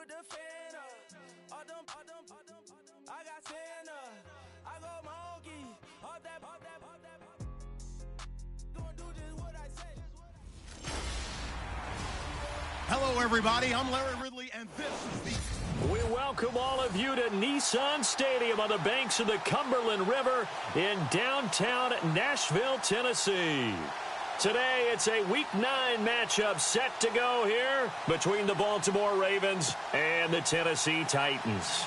with the fan up. I got Santa. I go monkey. Up that. Don't do just what I say. Hello, everybody. I'm Larry Ridley, and this is the... We welcome all of you to Nissan Stadium on the banks of the Cumberland River in downtown Nashville, Tennessee. Today, it's a Week 9 matchup set to go here between the Baltimore Ravens and the Tennessee Titans.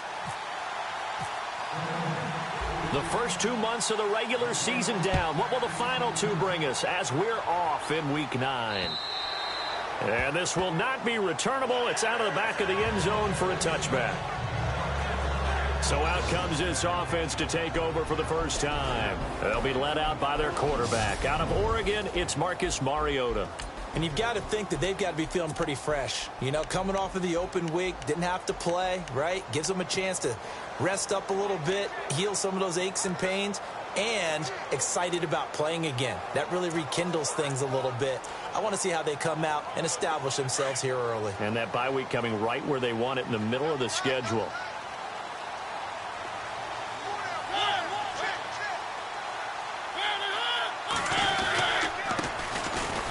The first 2 months of the regular season down. What will the final two bring us as we're off in Week 9? And this will not be returnable. It's out of the back of the end zone for a touchback. So out comes this offense to take over for the first time. They'll be led out by their quarterback. Out of Oregon, it's Marcus Mariota. And you've got to think that they've got to be feeling pretty fresh. You know, coming off of the open week, didn't have to play, right? Gives them a chance to rest up a little bit, heal some of those aches and pains, and excited about playing again. That really rekindles things a little bit. I want to see how they come out and establish themselves here early. And that bye week coming right where they want it, in the middle of the schedule.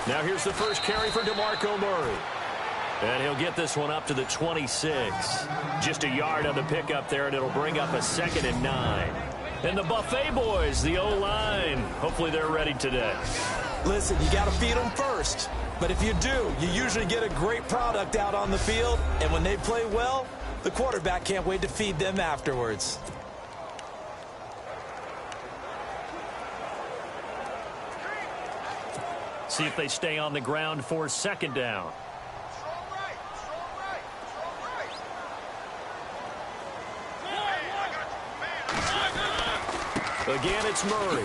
Now here's the first carry for DeMarco Murray. And he'll get this one up to the 26. Just a yard on the pickup there, and it'll bring up a 2nd and 9. And the Buffet boys, the O-line, hopefully they're ready today. Listen, you got to feed them first. But if you do, you usually get a great product out on the field. And when they play well, the quarterback can't wait to feed them afterwards. See if they stay on the ground for 2nd down. Again, it's Murray.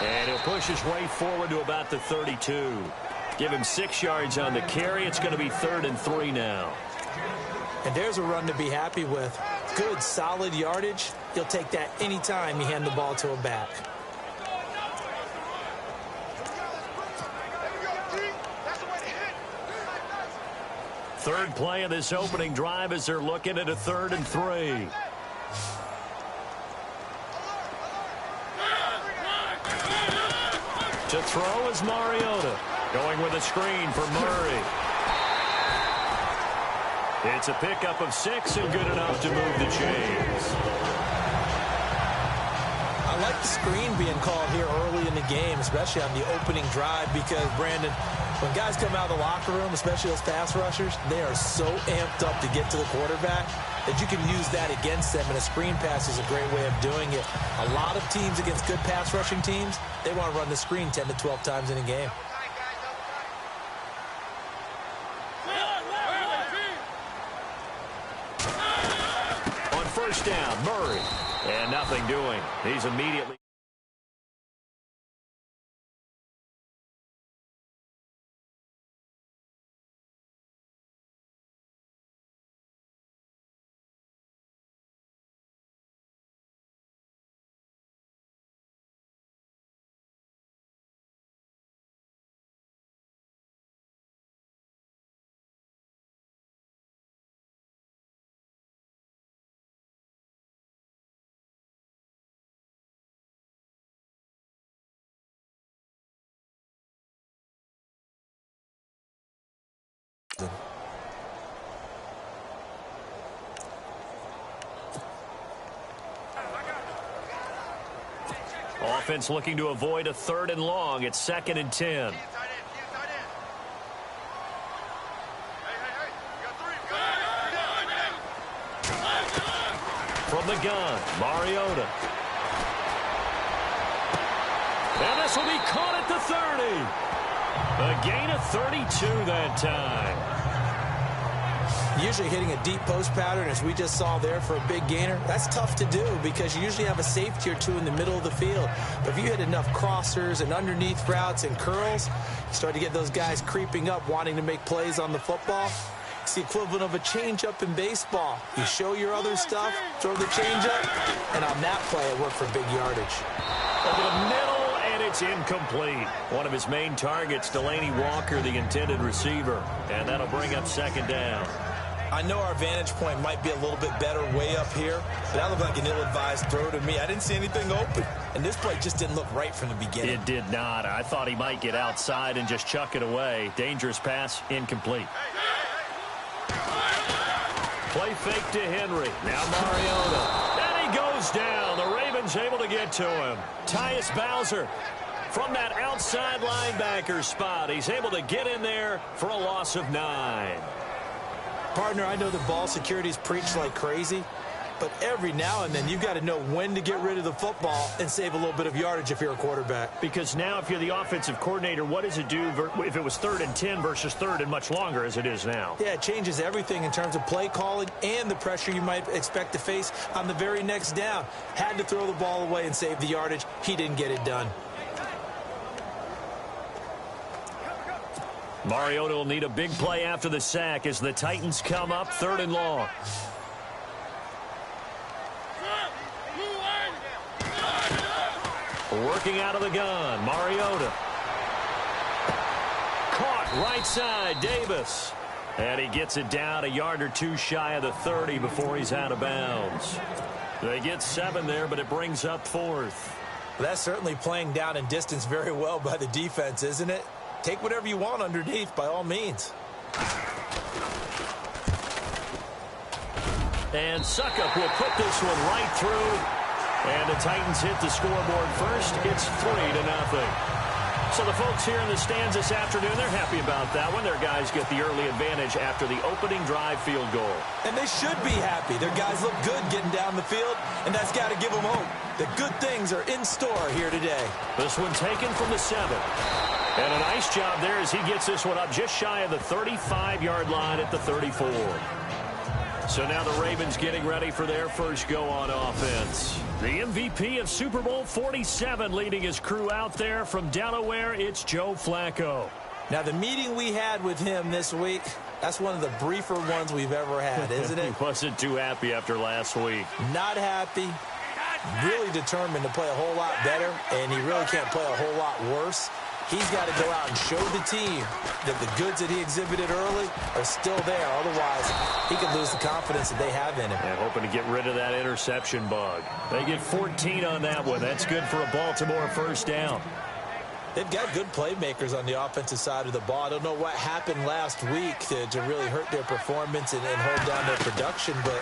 And he'll push his way forward to about the 32. Give him 6 yards on the carry. It's going to be 3rd and 3 now. And there's a run to be happy with. Good, solid yardage. You'll take that anytime you hand the ball to a back. Third play of this opening drive as they're looking at a 3rd and 3. To throw is Mariota. Going with a screen for Murray. It's a pickup of 6 and good enough to move the chains. I like the screen being called here early in the game, especially on the opening drive, because, Brandon, when guys come out of the locker room, especially those pass rushers, they are so amped up to get to the quarterback that you can use that against them, and a screen pass is a great way of doing it. A lot of teams against good pass rushing teams, they want to run the screen 10 to 12 times in a game. On first down, Murray. And nothing doing. He's immediately... Offense looking to avoid a 3rd and long. It's 2nd and 10. From the gun, Mariota. And this will be caught at the 30. A gain of 32 that time. Usually hitting a deep post pattern, as we just saw there, for a big gainer, that's tough to do because you usually have a safety or two in the middle of the field. But if you hit enough crossers and underneath routes and curls, you start to get those guys creeping up, wanting to make plays on the football. It's the equivalent of a changeup in baseball. You show your other stuff, throw the changeup, and on that play, it worked for big yardage. Over the middle, and it's incomplete. One of his main targets, Delaney Walker, the intended receiver. And that'll bring up 2nd down. I know our vantage point might be a little bit better way up here, but that looked like an ill-advised throw to me. I didn't see anything open, and this play just didn't look right from the beginning. It did not. I thought he might get outside and just chuck it away. Dangerous pass, incomplete. Play fake to Henry. Now Mariota. And he goes down. The Ravens able to get to him. Tyus Bowser from that outside linebacker spot. He's able to get in there for a loss of 9. Partner, I know the ball security's preached like crazy, but every now and then you've got to know when to get rid of the football and save a little bit of yardage if you're a quarterback. Because now if you're the offensive coordinator, what does it do if it was 3rd and 10 versus 3rd and much longer as it is now? Yeah, it changes everything in terms of play calling and the pressure you might expect to face on the very next down. Had to throw the ball away and save the yardage. He didn't get it done. Mariota will need a big play after the sack as the Titans come up 3rd and long. Working out of the gun, Mariota. Caught right side, Davis. And he gets it down a yard or two shy of the 30 before he's out of bounds. They get 7 there, but it brings up 4th. Well, that's certainly playing down in distance very well by the defense, isn't it? Take whatever you want underneath, by all means. And Suckup will put this one right through. And the Titans hit the scoreboard first. It's 3-0. So the folks here in the stands this afternoon, they're happy about that one. Their guys get the early advantage after the opening drive field goal. And they should be happy. Their guys look good getting down the field, and that's got to give them hope. The good things are in store here today. This one taken from the 7. And a nice job there as he gets this one up just shy of the 35-yard line at the 34. So now the Ravens getting ready for their first go on offense. The MVP of Super Bowl 47 leading his crew out there from Delaware, it's Joe Flacco. Now the meeting we had with him this week, that's one of the briefer ones we've ever had, isn't it? He wasn't too happy after last week. Not happy. Really determined to play a whole lot better, and he really can't play a whole lot worse. He's got to go out and show the team that the goods that he exhibited early are still there. Otherwise, he could lose the confidence that they have in him. And hoping to get rid of that interception bug. They get 14 on that one. That's good for a Baltimore first down. They've got good playmakers on the offensive side of the ball. I don't know what happened last week to really hurt their performance and hold down their production, but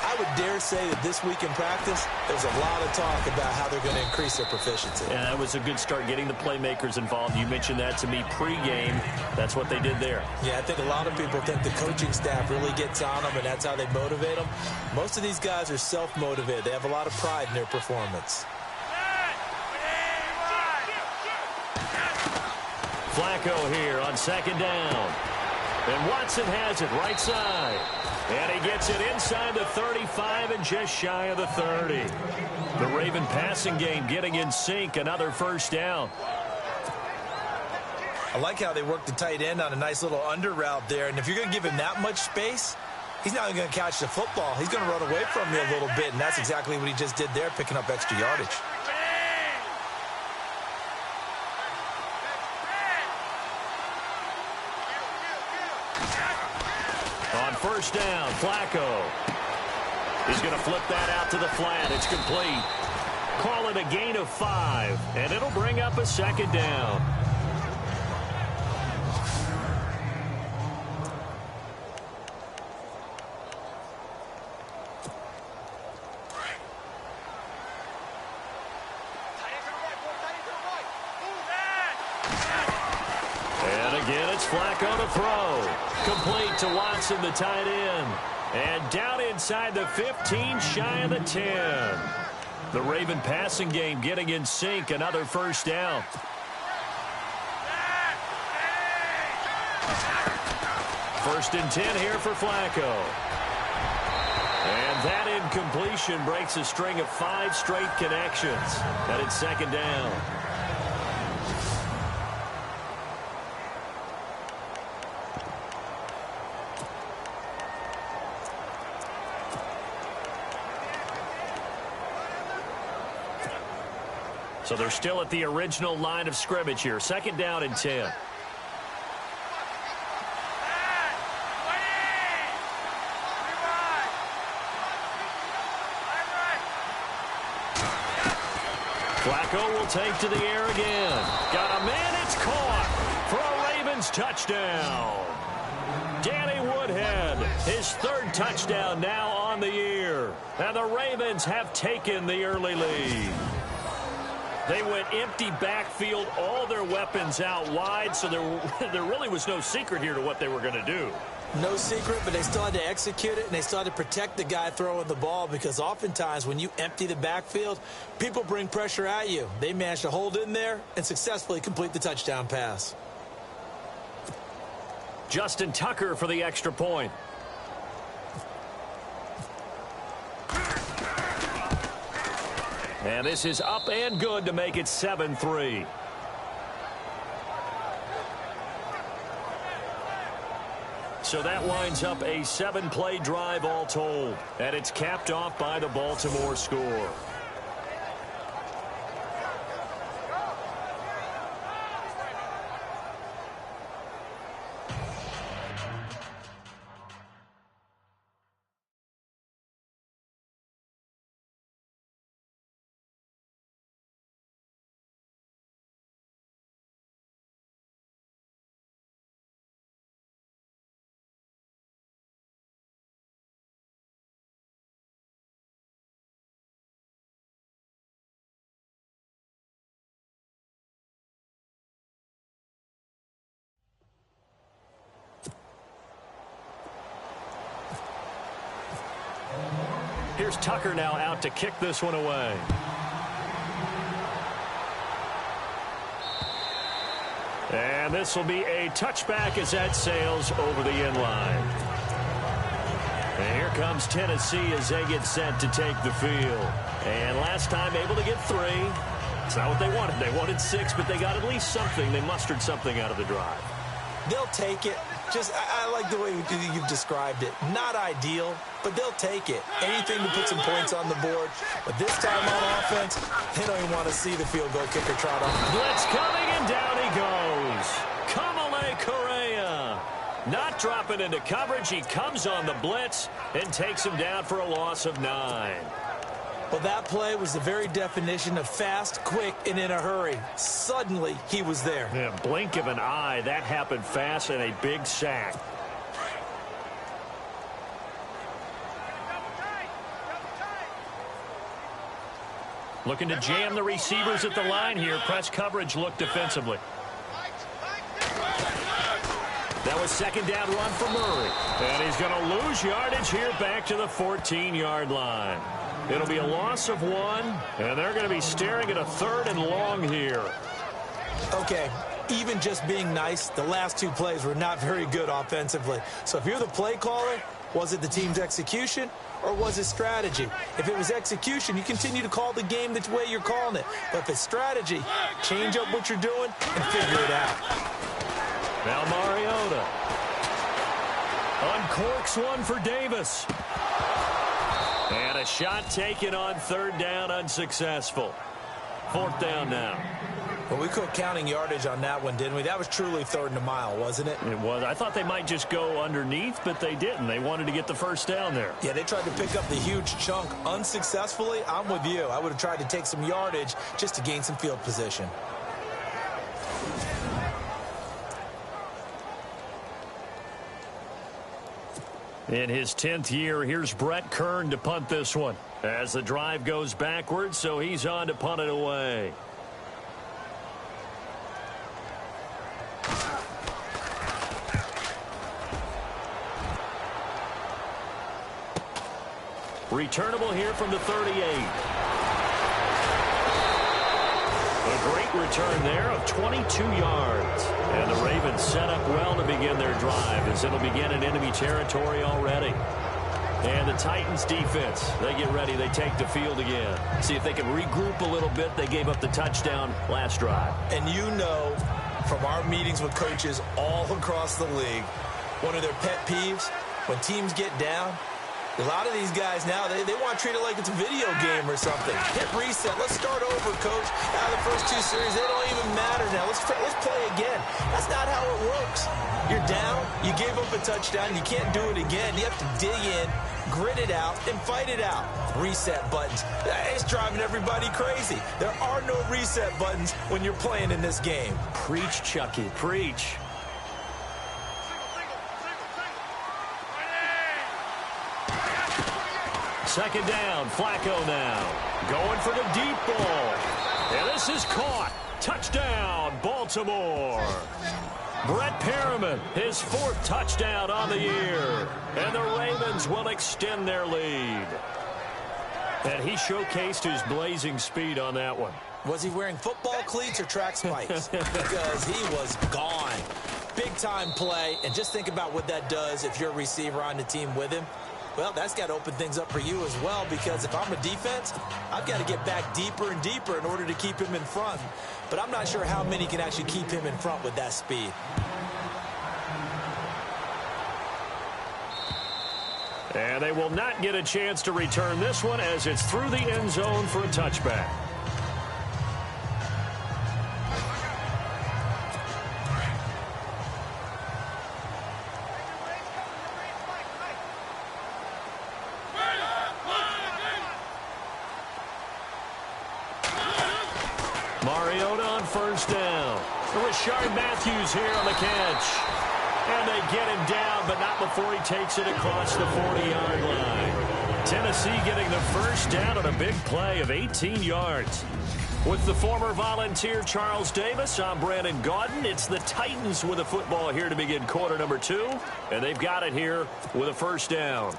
I would dare say that this week in practice, there's a lot of talk about how they're going to increase their proficiency. Yeah, that was a good start getting the playmakers involved. You mentioned that to me pregame. That's what they did there. Yeah, I think a lot of people think the coaching staff really gets on them, and that's how they motivate them. Most of these guys are self-motivated. They have a lot of pride in their performance. Flacco here on 2nd down. And Watson has it right side. And he gets it inside the 35 and just shy of the 30. The Raven passing game getting in sync. Another first down. I like how they work the tight end on a nice little under route there. And if you're going to give him that much space, he's not even going to catch the football. He's going to run away from you a little bit, and that's exactly what he just did there, picking up extra yardage. On first down, Flacco. He's going to flip that out to the flat. It's complete. Call it a gain of 5, and it'll bring up a 2nd down. And again, it's Flacco to throw. Complete to Watson, the tight end. And down inside the 15, shy of the 10. The Raven passing game getting in sync. Another first down. First and 10 here for Flacco. And that incompletion breaks a string of 5 straight connections. And it's 2nd down. So they're still at the original line of scrimmage here. 2nd down and 10. Flacco will take to the air again. Got a man, it's caught for a Ravens touchdown. Danny Woodhead, his third touchdown now on the year. And the Ravens have taken the early lead. They went empty backfield, all their weapons out wide, so there really was no secret here to what they were going to do. No secret, but they still had to execute it, and they still had to protect the guy throwing the ball, because oftentimes when you empty the backfield, people bring pressure at you. They managed to hold in there and successfully complete the touchdown pass. Justin Tucker for the extra point. And this is up and good to make it 7-3. So that winds up a 7-play drive all told. And it's capped off by the Baltimore score. Here's Tucker now out to kick this one away. And this will be a touchback as that sails over the end line. And here comes Tennessee as they get set to take the field. And last time able to get 3. It's not what they wanted. They wanted 6, but they got at least something. They mustered something out of the drive. They'll take it. I like the way you've described it. Not ideal, but they'll take it. Anything to put some points on the board. But this time on offense, they don't even want to see the field goal kicker trot on. Blitz coming, and down he goes. Kamale Correa. Not dropping into coverage. He comes on the blitz and takes him down for a loss of 9. Well, that play was the very definition of fast, quick, and in a hurry. Suddenly, he was there. Yeah, blink of an eye. That happened fast and a big sack. Looking to jam the receivers at the line here. Press coverage look defensively. That was second down run for Murray. And he's going to lose yardage here back to the 14-yard line. It'll be a loss of 1, and they're going to be staring at a 3rd and long here. Okay, even just being nice, the last 2 plays were not very good offensively. So if you're the play caller, was it the team's execution or was it strategy? If it was execution, you continue to call the game the way you're calling it. But if it's strategy, change up what you're doing and figure it out. Now Mariota uncorks one for Davis. And a shot taken on 3rd down, unsuccessful. 4th down now. Well, we quit counting yardage on that one, didn't we? That was truly 3rd and a mile, wasn't it? It was. I thought they might just go underneath, but they didn't. They wanted to get the first down there. Yeah, they tried to pick up the huge chunk unsuccessfully. I'm with you. I would have tried to take some yardage just to gain some field position. In his 10th year, here's Brett Kern to punt this one. As the drive goes backwards, so he's on to punt it away. Returnable here from the 38. A great return there of 22 yards. And the Ravens set up well to begin their drive as it'll begin in enemy territory already. And the Titans defense, they get ready. They take the field again. See if they can regroup a little bit. They gave up the touchdown last drive. And you know from our meetings with coaches all across the league, one of their pet peeves, when teams get down, a lot of these guys now, they want to treat it like it's a video game or something. Hit reset. Let's start over, coach. Now the first 2 series, they don't even matter now. Let's play again. That's not how it works. You're down. You gave up a touchdown. You can't do it again. You have to dig in, grit it out, and fight it out. Reset buttons. It's driving everybody crazy. There are no reset buttons when you're playing in this game. Preach, Chucky, preach. Second down, Flacco now. Going for the deep ball. And this is caught. Touchdown, Baltimore. Brett Perriman, his 4th touchdown on the year. And the Ravens will extend their lead. And he showcased his blazing speed on that one. Was he wearing football cleats or track spikes? Because he was gone. Big-time play. And just think about what that does if you're a receiver on the team with him. Well, that's got to open things up for you as well, because if I'm a defense, I've got to get back deeper and deeper in order to keep him in front. But I'm not sure how many can actually keep him in front with that speed. And they will not get a chance to return this one as it's through the end zone for a touchback. Mariota on first down. Rashard Matthews here on the catch. And they get him down, but not before he takes it across the 40-yard line. Tennessee getting the first down on a big play of 18 yards. With the former Volunteer Charles Davis, I'm Brandon Gaudin. It's the Titans with the football here to begin quarter number 2. And they've got it here with a first down.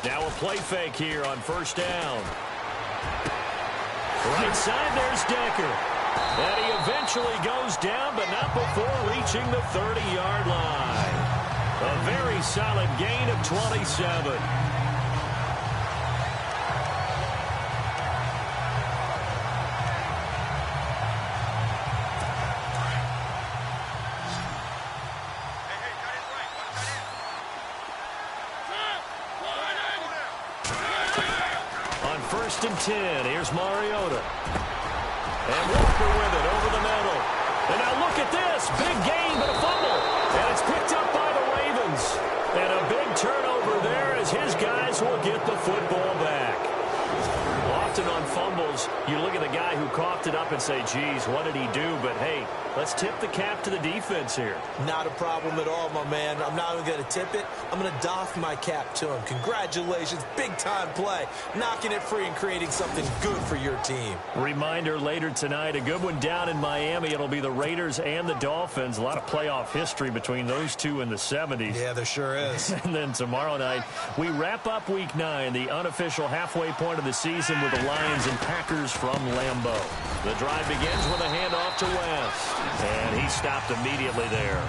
Now a play fake here on first down. Right side, there's Decker. And he eventually goes down, but not before reaching the 30-yard line. A very solid gain of 27. First and 10. Here's Mariota. And Walker with it over the middle. And now look at this. Big gain, but a fumble. And it's picked up by the Ravens. And a big turnover there as his guys will get the football back. Often on fumbles, you look at the guy who coughed it up and say, geez, what did he do? But, hey, let's tip the cap to the defense here. Not a problem at all, my man. I'm not even going to tip it. I'm going to doff my cap to him. Congratulations. Big-time play. Knocking it free and creating something good for your team. Reminder later tonight, a good one down in Miami. It'll be the Raiders and the Dolphins. A lot of playoff history between those two in the 70s. Yeah, there sure is. And then tomorrow night, we wrap up Week 9, the unofficial halfway point of the season with the Lions and Packers from Lambeau. The drive begins with a handoff to West. And he stopped immediately there.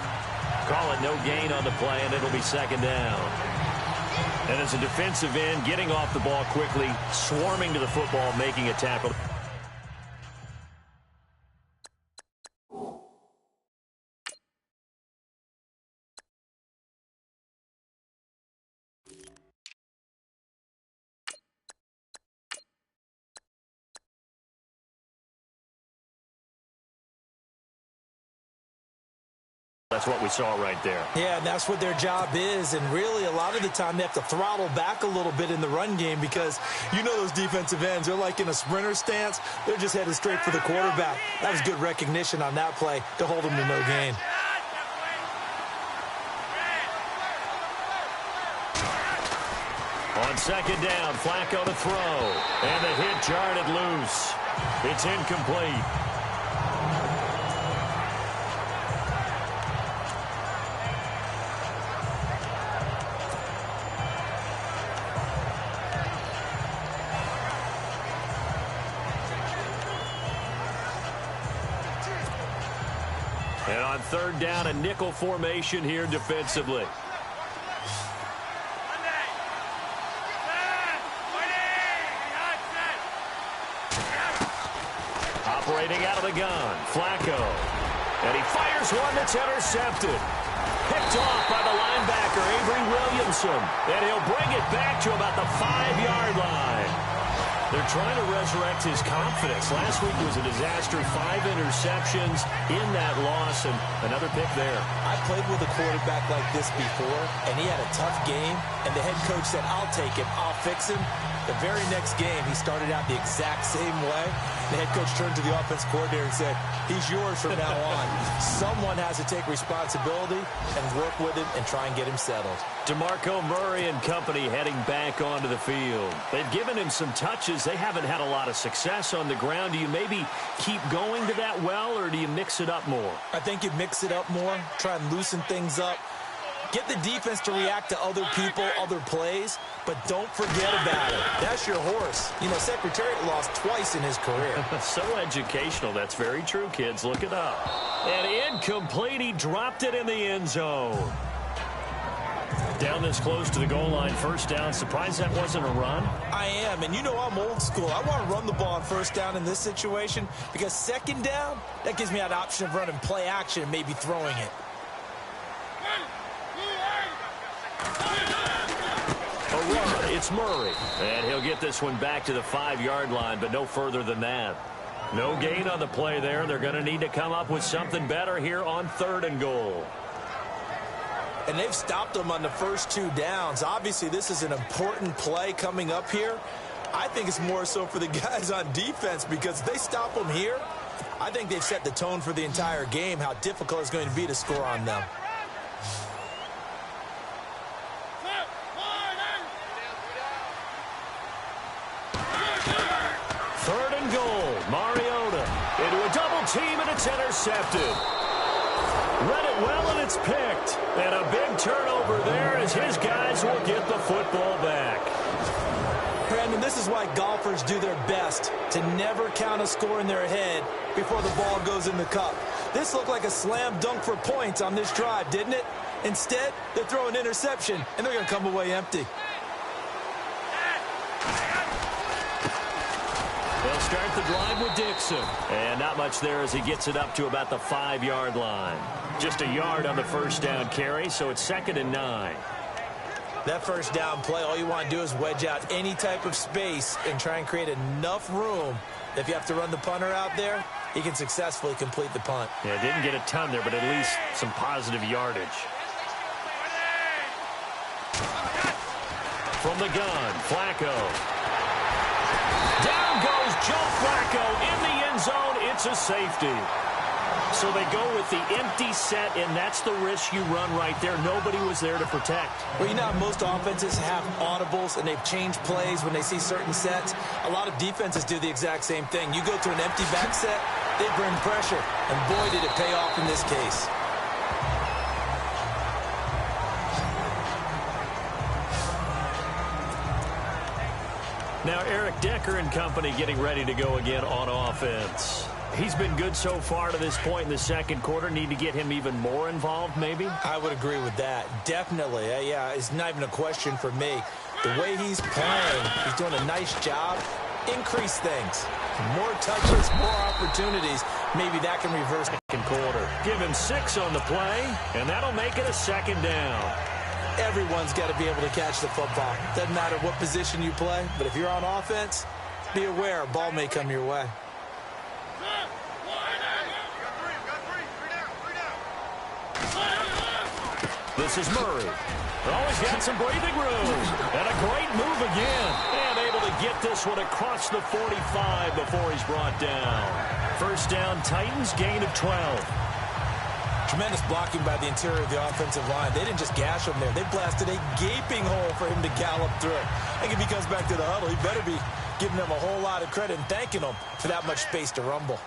Call it no gain on the play, and it'll be second down. And as a defensive end, getting off the ball quickly, swarming to the football, making a tackle. That's what we saw right there. Yeah, and that's what their job is. And really, a lot of the time, they have to throttle back a little bit in the run game because you know those defensive ends, they're like in a sprinter stance. They're just headed straight for the quarterback. That was good recognition on that play to hold them to no gain. On second down, Flacco to throw. And the hit jarred it loose. It's incomplete. And on third down, a nickel formation here defensively. Operating out of the gun, Flacco. And he fires one that's intercepted. Picked off by the linebacker, Avery Williams. some, and he'll bring it back to about the 5-yard line. They're trying to resurrect his confidence. Last week was a disaster, 5 interceptions in that loss, and another pick there. I played with a quarterback like this before, and he had a tough game, and the head coach said, I'll take him, I'll fix him. The very next game, he started out the exact same way. The head coach turned to the offense coordinator and said, he's yours from now on. Someone has to take responsibility and work with him and try and get him settled. DeMarco Murray and company heading back onto the field. They've given him some touches. They haven't had a lot of success on the ground. Do you maybe keep going to that well, or do you mix it up more? I think you mix it up more, try and loosen things up. Get the defense to react to other people, other plays, but don't forget about it. That's your horse. You know, Secretariat lost twice in his career. So educational. That's very true, kids. Look it up. And incomplete. He dropped it in the end zone. Down this close to the goal line, first down. Surprised that wasn't a run? I am, and you know I'm old school. I want to run the ball on first down in this situation because second down, that gives me that option of running play action and maybe throwing it. A run. It's Murray. And he'll get this one back to the 5-yard line, but no further than that. No gain on the play there. They're going to need to come up with something better here on 3rd and goal. And they've stopped them on the first 2 downs. Obviously, this is an important play coming up here. I think it's more so for the guys on defense because if they stop them here, I think they've set the tone for the entire game, how difficult it's going to be to score on them. Mariota into a double team, and it's intercepted. Read it well, and it's picked. And a big turnover there as his guys will get the football back. Brandon, this is why golfers do their best to never count a score in their head before the ball goes in the cup. This looked like a slam dunk for points on this drive, didn't it? Instead, they throw an interception, and they're going to come away empty. They'll start the drive with Dixon. And not much there as he gets it up to about the 5-yard line. Just a yard on the first down carry, so it's 2nd and 9. That first down play, all you want to do is wedge out any type of space and try and create enough room. If you have to run the punter out there, he can successfully complete the punt. Yeah, didn't get a ton there, but at least some positive yardage. From the gun, Flacco. Down goes Joe Flacco in the end zone. It's a safety. So they go with the empty set, and that's the risk you run right there. Nobody was there to protect. Well, you know how most offenses have audibles, and they've changed plays when they see certain sets. A lot of defenses do the exact same thing. You go to an empty back set, they bring pressure, and boy, did it pay off in this case. Now Eric Decker and company getting ready to go again on offense. He's been good so far to this point in the second quarter. Need to get him even more involved, maybe? I would agree with that. Definitely. Yeah, it's not even a question for me. The way he's playing, he's doing a nice job. Increase things. More touches, more opportunities. Maybe that can reverse the second quarter. Give him 6 on the play, and that'll make it a 2nd down. Everyone's got to be able to catch the football. Doesn't matter what position you play, but if you're on offense, be aware a ball may come your way. This is Murray. Oh, he's got some breathing room. And a great move again. And able to get this one across the 45 before he's brought down. First down, Titans, gain of 12. Tremendous blocking by the interior of the offensive line. They didn't just gash him there. They blasted a gaping hole for him to gallop through. I think if he comes back to the huddle, he better be giving them a whole lot of credit and thanking them for that much space to rumble.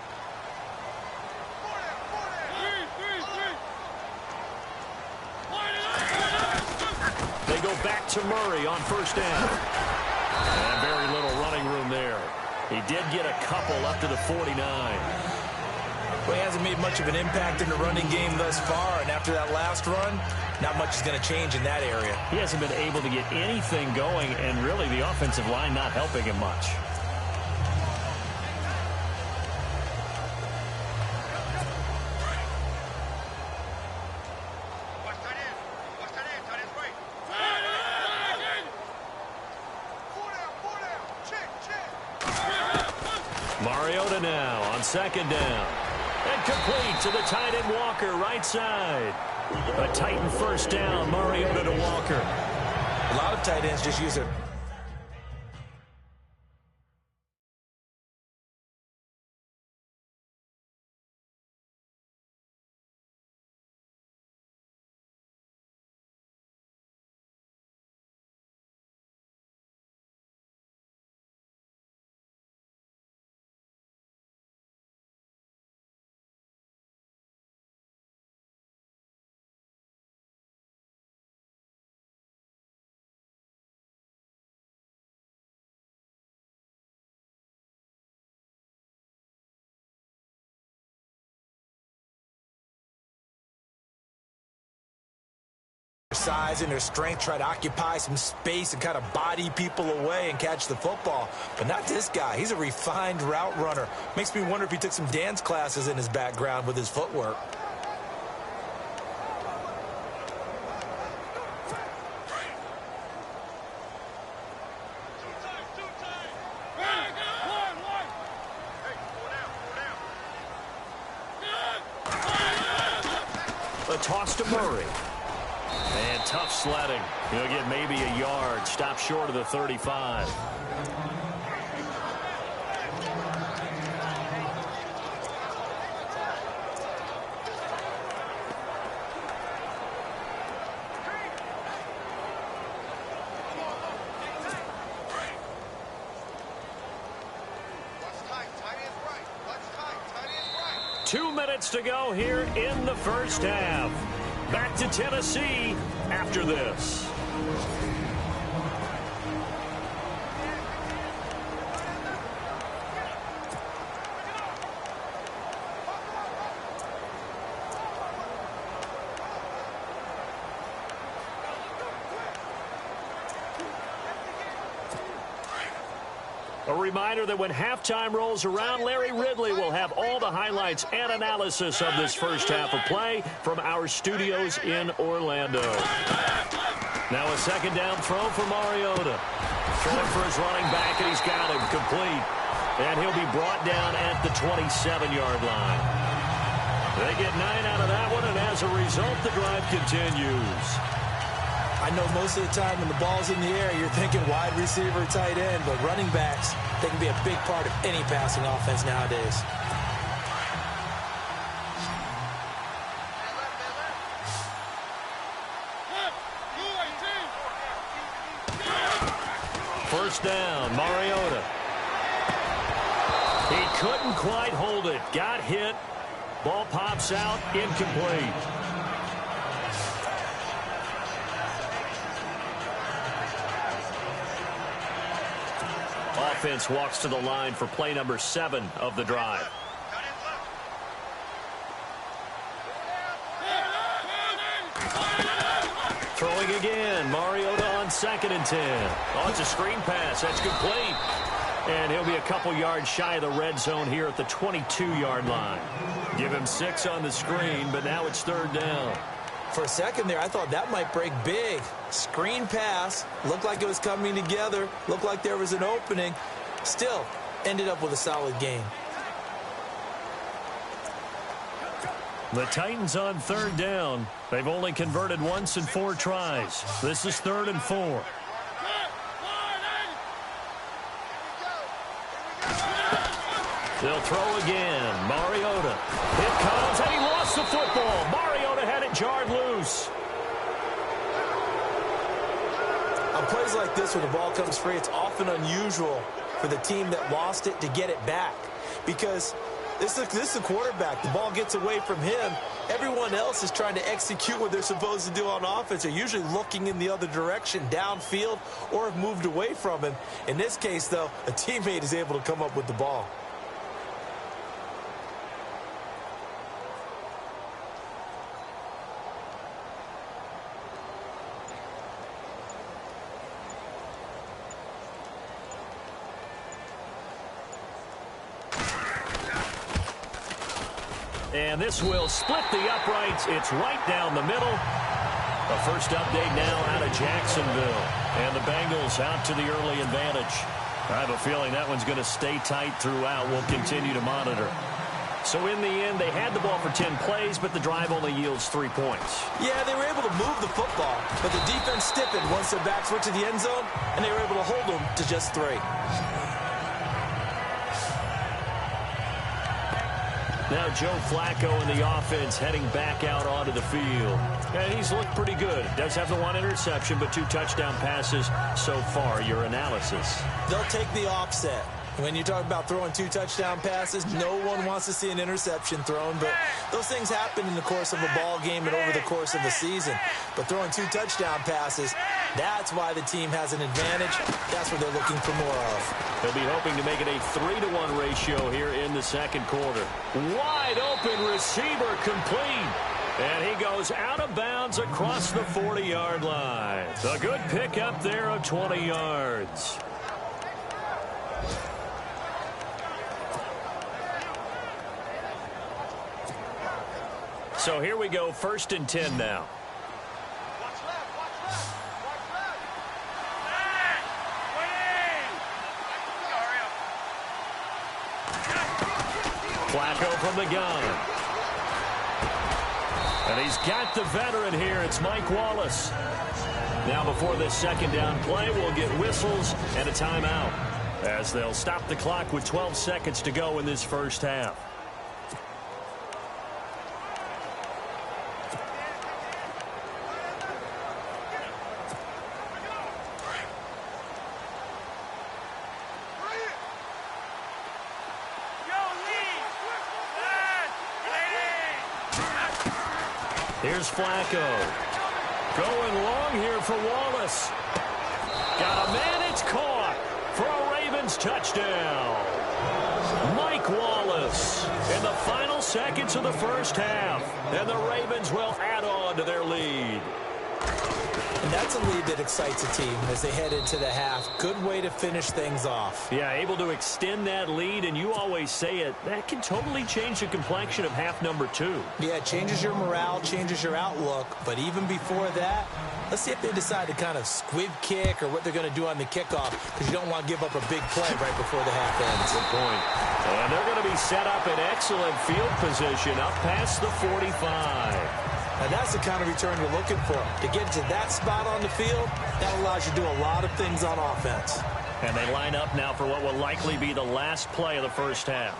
They go back to Murray on first down. And very little running room there. He did get a couple up to the 49. Well, he hasn't made much of an impact in the running game thus far, and after that last run, not much is going to change in that area. He hasn't been able to get anything going, and really the offensive line not helping him much. Mariota now on second down. And complete to the tight end Walker, right side. A Titan first down, Mariota to Walker. A lot of tight ends just use it. Size and their strength, try to occupy some space and kind of body people away and catch the football. But not this guy. He's a refined route runner. Makes me wonder if he took some dance classes in his background with his footwork. A toss to Murray. And tough sledding. He'll get maybe a yard. Stop short of the 35. Two minutes to go here in the first half. Back to Tennessee after this. A reminder that when halftime rolls around, Larry Ridley will have all the highlights and analysis of this first half of play from our studios in Orlando. Now a second down throw for Mariota. Throwing for his running back, and he's got him complete. And he'll be brought down at the 27-yard line. They get 9 out of that one, and as a result, the drive continues. I know most of the time when the ball's in the air, you're thinking wide receiver, tight end, but running backs, they can be a big part of any passing offense nowadays. First down, Mariota. He couldn't quite hold it. Got hit. Ball pops out, incomplete. Offense walks to the line for play number 7 of the drive. Throwing again, Mariota on second and 10. Oh, it's a screen pass. That's complete. And he'll be a couple yards shy of the red zone here at the 22-yard line. Give him 6 on the screen, but now it's third down. For a second there, I thought that might break big. Screen pass. Looked like it was coming together. Looked like there was an opening. Still, ended up with a solid game. The Titans on third down. They've only converted once in 4 tries. This is 3rd and 4. They'll throw again. Mariota. It comes, and he lost the football. Mariota had it jarred loose. On plays like this, when the ball comes free, it's often unusual for the team that lost it to get it back. Because this is the quarterback. The ball gets away from him. Everyone else is trying to execute what they're supposed to do on offense. They're usually looking in the other direction, downfield, or have moved away from him. In this case, though, a teammate is able to come up with the ball. And this will split the uprights. It's right down the middle. A first update now out of Jacksonville. And the Bengals out to the early advantage. I have a feeling that one's going to stay tight throughout. We'll continue to monitor. So in the end, they had the ball for 10 plays, but the drive only yields 3 points. Yeah, they were able to move the football, but the defense stiffened once their backs went to the end zone, and they were able to hold them to just 3. Now Joe Flacco in the offense heading back out onto the field. And he's looked pretty good. Does have the 1 interception, but 2 touchdown passes so far. Your analysis? They'll take the offset. When you talk about throwing 2 touchdown passes, no one wants to see an interception thrown, but those things happen in the course of a ball game and over the course of a season. But throwing 2 touchdown passes, that's why the team has an advantage. That's what they're looking for more of. They'll be hoping to make it a 3-to-1 ratio here in the second quarter. Wide open receiver complete. And he goes out of bounds across the 40-yard line. A good pickup there of 20 yards. So here we go, 1st and 10 now. Flacco from the gun. And he's got the veteran here. It's Mike Wallace. Now before this second down play, we'll get whistles and a timeout, as they'll stop the clock with 12 seconds to go in this first half. Here's Flacco. Going long here for Wallace. Got a man, it's caught for a Ravens touchdown. Mike Wallace in the final seconds of the first half. And the Ravens will add on to their lead. And that's a lead that excites a team as they head into the half. Good way to finish things off. Yeah, able to extend that lead, and you always say it, that can totally change the complexion of half number 2. Yeah, it changes your morale, changes your outlook. But even before that, let's see if they decide to kind of squib kick or what they're going to do on the kickoff, because you don't want to give up a big play right before the half ends. Good point. And they're going to be set up in excellent field position up past the 45. Now that's the kind of return you're looking for. To get to that spot on the field, that allows you to do a lot of things on offense. And they line up now for what will likely be the last play of the first half.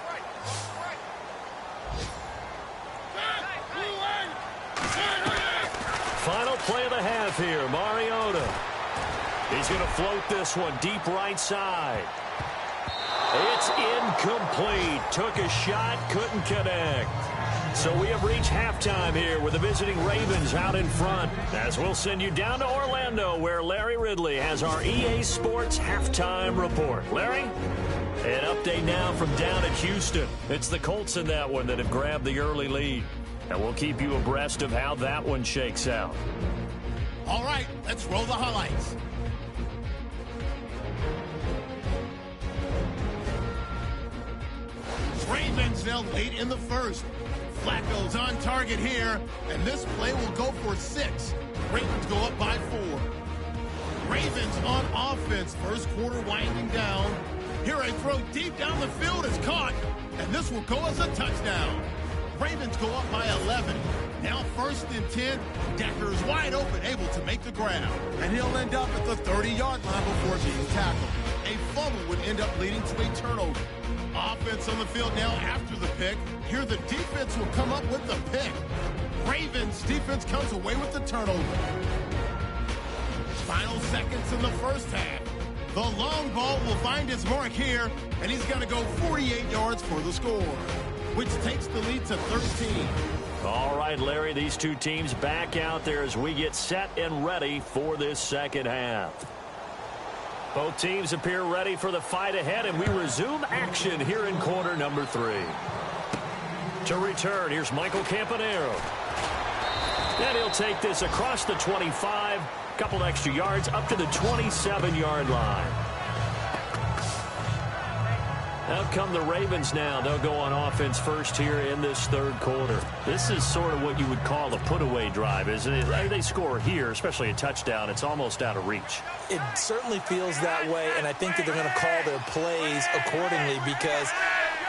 Final play of the half here, Mariota. He's going to float this one deep right side. It's incomplete. Took a shot, couldn't connect. So we have reached halftime here with the visiting Ravens out in front, as we'll send you down to Orlando, where Larry Ridley has our EA Sports halftime report. Larry? An update now from down at Houston. It's the Colts in that one that have grabbed the early lead. And we'll keep you abreast of how that one shakes out. All right, let's roll the highlights. Ravens now late in the first. Flacco's on target here, and this play will go for 6. Ravens go up by 4. Ravens on offense. First quarter winding down. Here a throw deep down the field is caught, and this will go as a touchdown. Ravens go up by 11. Now 1st and 10. Decker's wide open, able to make the grab. And he'll end up at the 30-yard line before being tackled. A fumble would end up leading to a turnover. Offense on the field now after the pick. Here the defense will come up with the pick. Ravens defense comes away with the turnover. Final seconds in the first half. The long ball will find his mark here, and he's going to go 48 yards for the score, which takes the lead to 13. All right, Larry, these two teams back out there as we get set and ready for this second half. Both teams appear ready for the fight ahead, and we resume action here in quarter number 3. To return, here's Michael Campanaro. And he'll take this across the 25, couple extra yards up to the 27-yard line. Out come the Ravens now. They'll go on offense first here in this third quarter. This is sort of what you would call a put-away drive, isn't it? They score here, especially a touchdown. It's almost out of reach. It certainly feels that way, and I think that they're going to call their plays accordingly because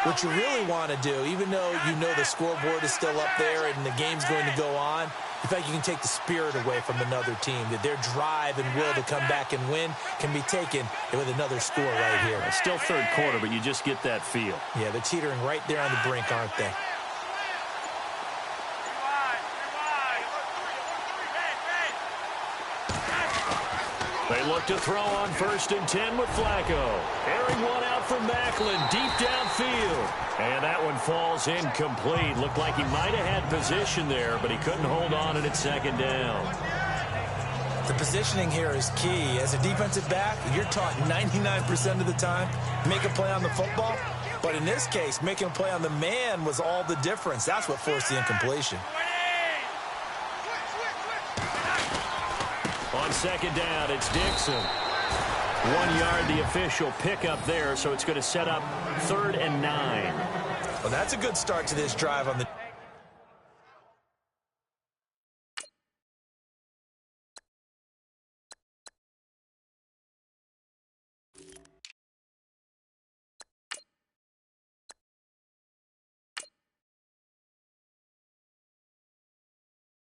what you really want to do, even though you know the scoreboard is still up there and the game's going to go on, in fact, you can take the spirit away from another team, that their drive and will to come back and win can be taken with another score right here. It's still third quarter, but you just get that feel. Yeah, they're teetering right there on the brink, aren't they? They look to throw on 1st and 10 with Flacco. Airing one out from Macklin, deep downfield. And that one falls incomplete. Looked like he might have had position there, but he couldn't hold on and it's second down. The positioning here is key. As a defensive back, you're taught 99% of the time, make a play on the football. But in this case, making a play on the man was all the difference. That's what forced the incompletion. On second down, it's Dixon. 1 yard, the official pickup there, so it's going to set up 3rd and 9. Well, that's a good start to this drive on the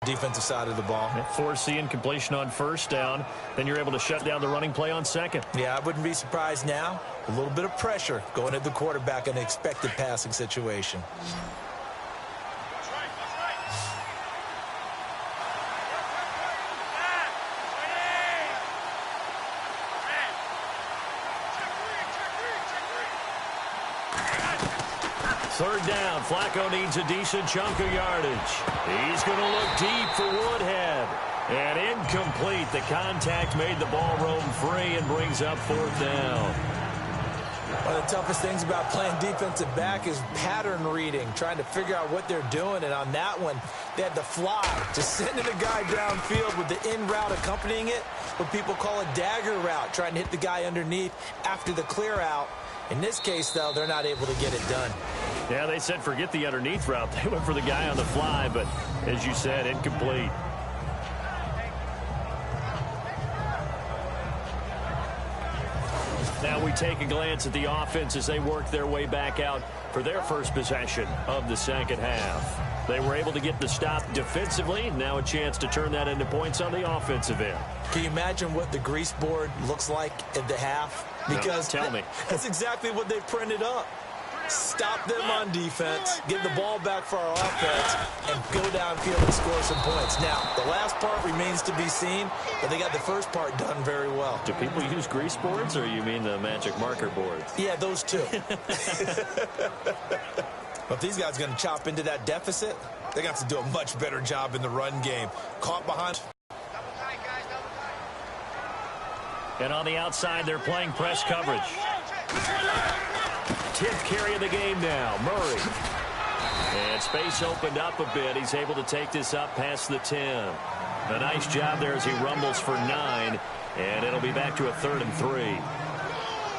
defensive side of the ball. Force the incompletion on 1st down. Then you're able to shut down the running play on 2nd. Yeah, I wouldn't be surprised now. A little bit of pressure going at the quarterback in an expected passing situation. Third down, Flacco needs a decent chunk of yardage. He's going to look deep for Woodhead. And incomplete. The contact made the ball roam free and brings up 4th down. One of the toughest things about playing defensive back is pattern reading, trying to figure out what they're doing. And on that one, they had the fly, just sending a guy downfield with the in route accompanying it, what people call a dagger route, trying to hit the guy underneath after the clear out. In this case, though, they're not able to get it done. Yeah, they said forget the underneath route. They went for the guy on the fly, but as you said, incomplete. Now we take a glance at the offense as they work their way back out for their first possession of the second half. They were able to get the stop defensively. Now a chance to turn that into points on the offensive end. Can you imagine what the grease board looks like at the half? Because no, tell me. That's exactly what they printed up. Stop them on defense, get the ball back for our offense, and go downfield and score some points. Now, the last part remains to be seen, but they got the first part done very well. Do people use grease boards, or you mean the magic marker boards? Yeah, those two. But if these guys are going to chop into that deficit, they got to do a much better job in the run game. Caught behind. And on the outside, they're playing press coverage. 10th carry of the game now, Murray. And space opened up a bit. He's able to take this up past the 10. A nice job there as he rumbles for 9. And it'll be back to a 3rd and 3.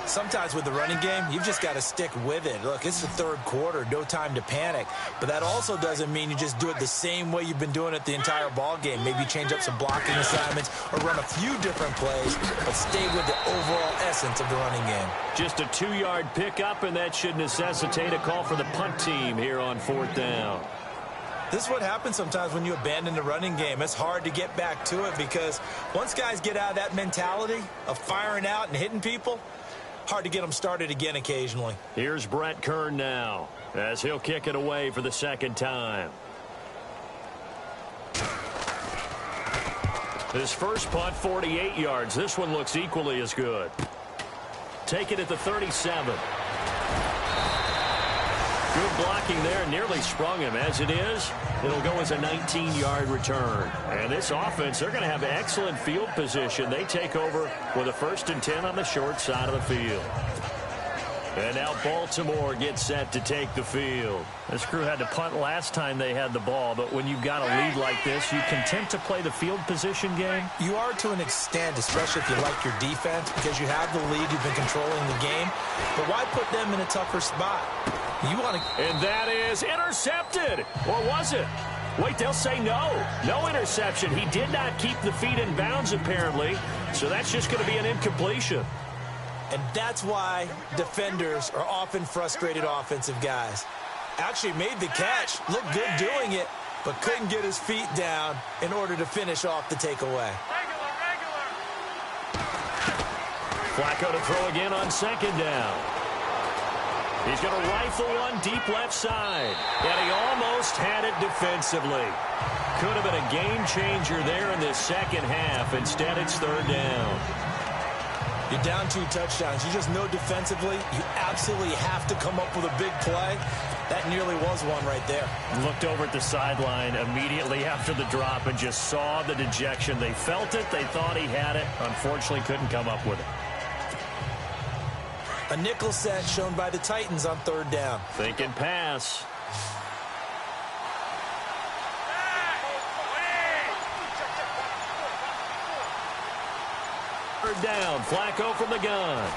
Sometimes with the running game, you've just got to stick with it. Look, it's the third quarter, no time to panic. But that also doesn't mean you just do it the same way you've been doing it the entire ball game. Maybe change up some blocking assignments or run a few different plays, but stay with the overall essence of the running game. Just a 2-yard pickup, and that should necessitate a call for the punt team here on 4th down. This is what happens sometimes when you abandon the running game. It's hard to get back to it because once guys get out of that mentality of firing out and hitting people, hard to get them started again occasionally. Here's Brett Kern now as he'll kick it away for the second time. His first punt, 48 yards. This one looks equally as good. Take it at the 37. Good blocking there, nearly sprung him. As it is, it'll go as a 19-yard return. And this offense, they're going to have excellent field position. They take over with a 1st and 10 on the short side of the field. And now Baltimore gets set to take the field. This crew had to punt last time they had the ball, but when you've got a lead like this, you content to play the field position game? You are to an extent, especially if you like your defense, because you have the lead, you've been controlling the game. But why put them in a tougher spot? You want to... And that is intercepted. Or was it? Wait, they'll say no. No interception. He did not keep the feet in bounds, apparently. So that's just going to be an incompletion. And that's why defenders are often frustrated offensive guys. Actually made the catch, looked good doing it, but couldn't get his feet down in order to finish off the takeaway. Flacco to throw again on second down. He's going to rifle one deep left side. And he almost had it defensively. Could have been a game changer there in this second half. Instead, it's third down. You're down 2 touchdowns. You just know defensively you absolutely have to come up with a big play. That nearly was one right there. Looked over at the sideline immediately after the drop and just saw the dejection. They felt it. They thought he had it. Unfortunately, couldn't come up with it. A nickel set shown by the Titans on third down. Thinking pass. Third down. Flacco from the gun.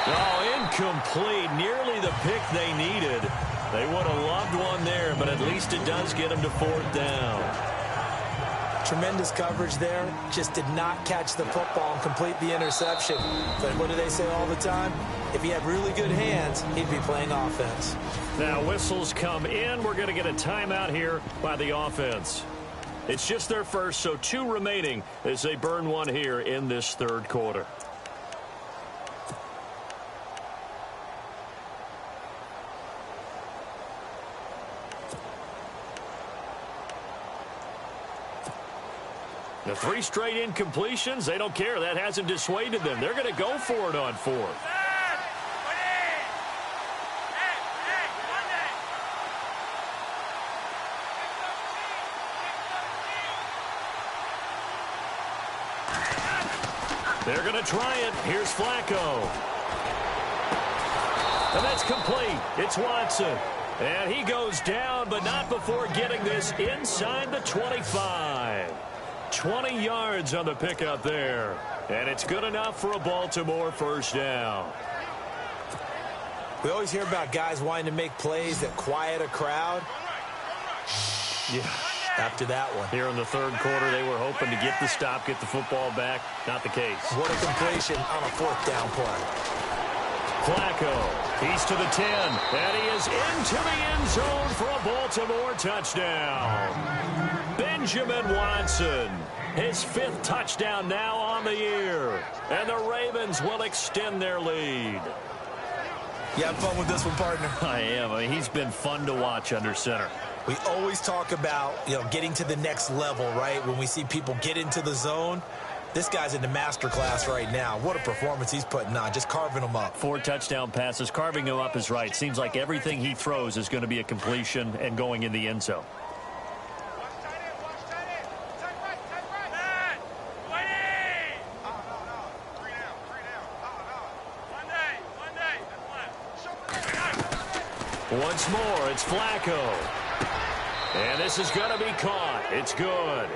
Oh, incomplete. Nearly the pick they needed. They would have loved one there, but at least it does get them to fourth down. Tremendous coverage there. Just did not catch the football and complete the interception. But what do they say all the time? If he had really good hands, he'd be playing offense. Now whistles come in. We're going to get a timeout here by the offense. It's just their first, so 2 remaining as they burn one here in this third quarter. The 3 straight incompletions, they don't care. That hasn't dissuaded them. They're going to go for it on fourth. They're going to try it. Here's Flacco. And that's complete. It's Watson. And he goes down, but not before getting this inside the 25. 20 yards on the pickup there. And it's good enough for a Baltimore first down. We always hear about guys wanting to make plays that quiet a crowd. Yeah. After that one. Here in the third quarter, they were hoping to get the stop, get the football back. Not the case. What a completion on a fourth down play. Flacco, he's to the 10, and he is into the end zone for a Baltimore touchdown. Benjamin Watson, his 5th touchdown now on the year, and the Ravens will extend their lead. You having fun with this one, partner? I am. I mean, he's been fun to watch under center. We always talk about, getting to the next level, right? When we see people get into the zone, this guy's in the master class right now. What a performance he's putting on, just carving them up. 4 touchdown passes. Carving them up is right. Seems like everything he throws is going to be a completion and going in the end zone. Once more, it's Flacco. And this is going to be caught. It's good.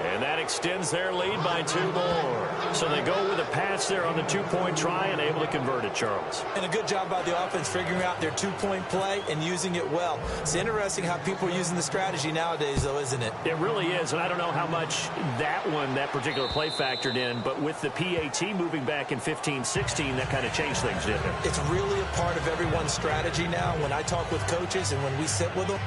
And that extends their lead by 2 more. So they go with a pass there on the 2-point try and able to convert it, Charles. And a good job by the offense figuring out their 2-point play and using it well. It's interesting how people are using the strategy nowadays, though, isn't it? It really is, and I don't know how much that particular play factored in, but with the PAT moving back in 15-16, that kind of changed things, didn't it? It's really a part of everyone's strategy now. When I talk with coaches and when we sit with them,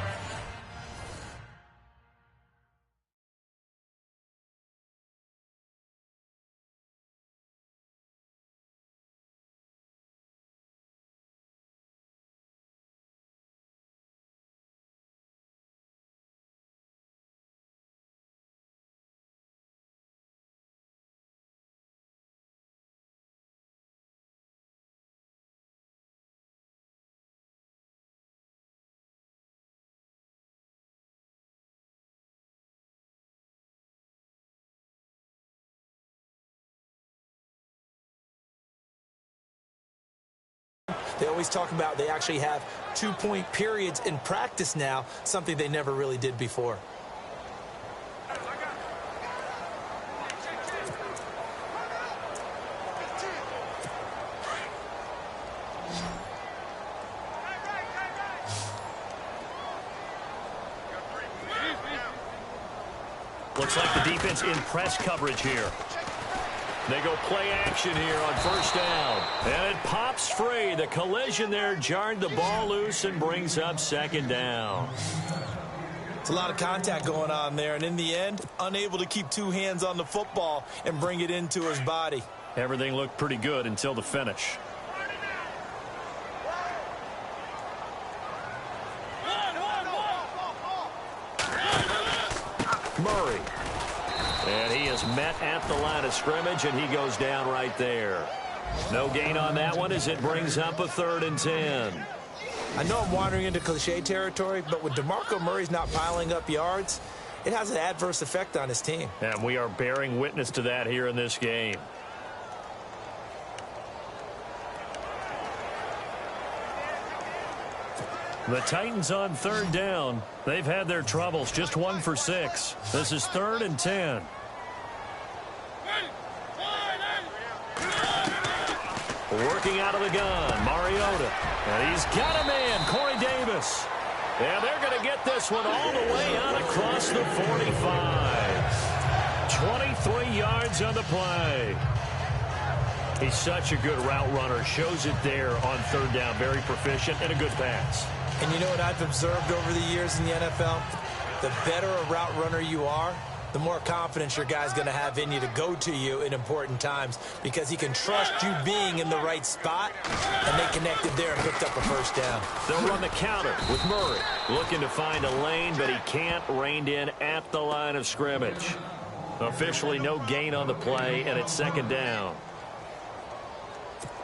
They always talk about they actually have 2-point periods in practice now, something they never really did before. Looks like the defense in press coverage here. They go play action here on first down. And it pops free. The collision there jarred the ball loose and brings up second down. It's a lot of contact going on there, and in the end, unable to keep two hands on the football and bring it into his body. Everything looked pretty good until the finish. Murray. And he is met at the line of scrimmage, and he goes down right there. No gain on that one as it brings up a 3rd and 10. I know I'm wandering into cliche territory, but when DeMarco Murray's not piling up yards, it has an adverse effect on his team. And we are bearing witness to that here in this game. The Titans on 3rd down. They've had their troubles, just 1 for 6. This is 3rd and 10. Working out of the gun, Mariota. And he's got a man, Corey Davis. And they're going to get this one all the way out across the 45. 23 yards on the play. He's such a good route runner. Shows it there on 3rd down. Very proficient and a good pass. And you know what I've observed over the years in the NFL? The better a route runner you are, the more confidence your guy's going to have in you to go to you in important times because he can trust you being in the right spot, and they connected there and picked up a first down. They'll run the counter with Murray. Looking to find a lane, but he can't. Reined in at the line of scrimmage. Officially no gain on the play, and it's 2nd down.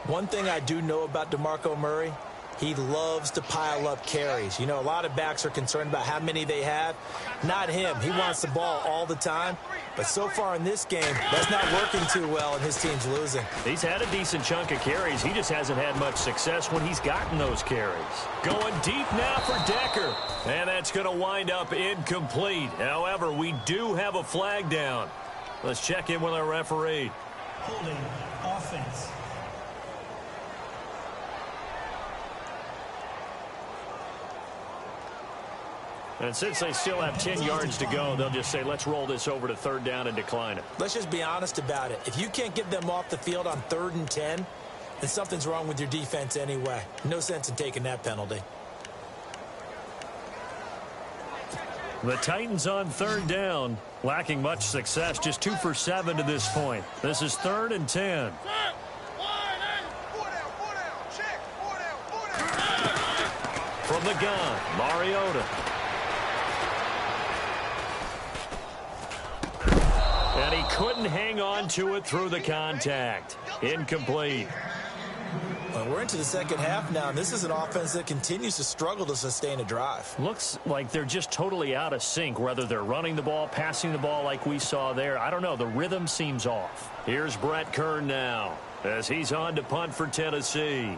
One thing I do know about DeMarco Murray, he loves to pile up carries. You know, a lot of backs are concerned about how many they have. Not him. He wants the ball all the time. But so far in this game, that's not working too well, and his team's losing. He's had a decent chunk of carries. He just hasn't had much success when he's gotten those carries. Going deep now for Decker. And that's going to wind up incomplete. However, we do have a flag down. Let's check in with our referee. Holding offense. And since they still have 10 yards to go, they'll just say, let's roll this over to 3rd down and decline it. Let's just be honest about it. If you can't get them off the field on 3rd and 10, then something's wrong with your defense anyway. No sense in taking that penalty. The Titans on 3rd down, lacking much success, just 2 for 7 to this point. This is 3rd and 10. From the gun, Mariota. And he couldn't hang on to it through the contact. Incomplete. Well, we're into the second half now, and this is an offense that continues to struggle to sustain a drive. Looks like they're just totally out of sync, whether they're running the ball, passing the ball like we saw there. I don't know. The rhythm seems off. Here's Brett Kern now as he's on to punt for Tennessee.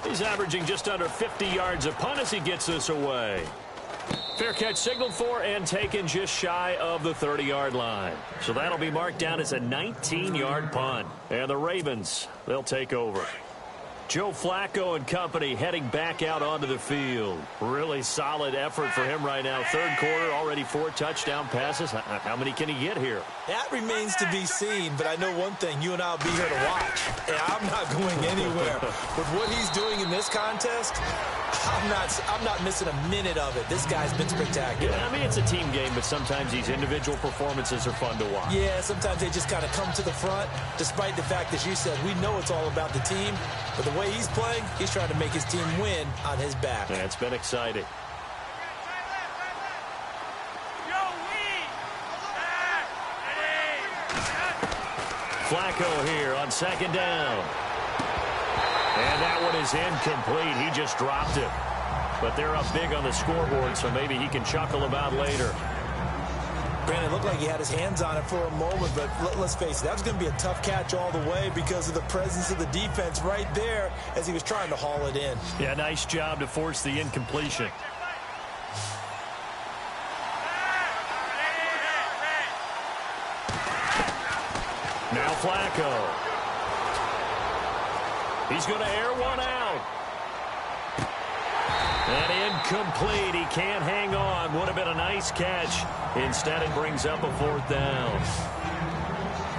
He's averaging just under 50 yards a punt as he gets this away. Fair catch signaled for and taken just shy of the 30-yard line. So that'll be marked down as a 19-yard punt. And the Ravens, they'll take over. Joe Flacco and company heading back out onto the field. Really solid effort for him right now. 3rd quarter, already 4 touchdown passes. How many can he get here? That remains to be seen, but I know one thing. You and I will be here to watch. And I'm not going anywhere. With what he's doing in this contest, I'm not missing a minute of it. This guy's been spectacular. Yeah, I mean, it's a team game, but sometimes these individual performances are fun to watch. Yeah, sometimes they just kind of come to the front, despite the fact, as you said, we know it's all about the team. But the way he's playing, he's trying to make his team win on his back. Yeah, it's been exciting. Flacco here on 2nd down. And that one is incomplete. He just dropped it. But they're up big on the scoreboard, so maybe he can chuckle about later. Brandon, it looked like he had his hands on it for a moment, but let's face it, that was going to be a tough catch all the way because of the presence of the defense right there as he was trying to haul it in. Yeah, nice job to force the incompletion. Now Flacco. He's going to air one out. And incomplete. He can't hang on. Would have been a nice catch. Instead, it brings up a 4th down.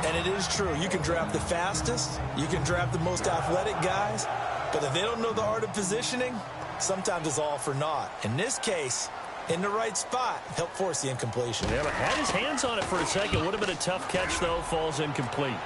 And it is true. You can draft the fastest. You can draft the most athletic guys. But if they don't know the art of positioning, sometimes it's all for naught. In this case, in the right spot, helped force the incompletion. Yeah, but had his hands on it for a second. Would have been a tough catch, though. Falls incomplete.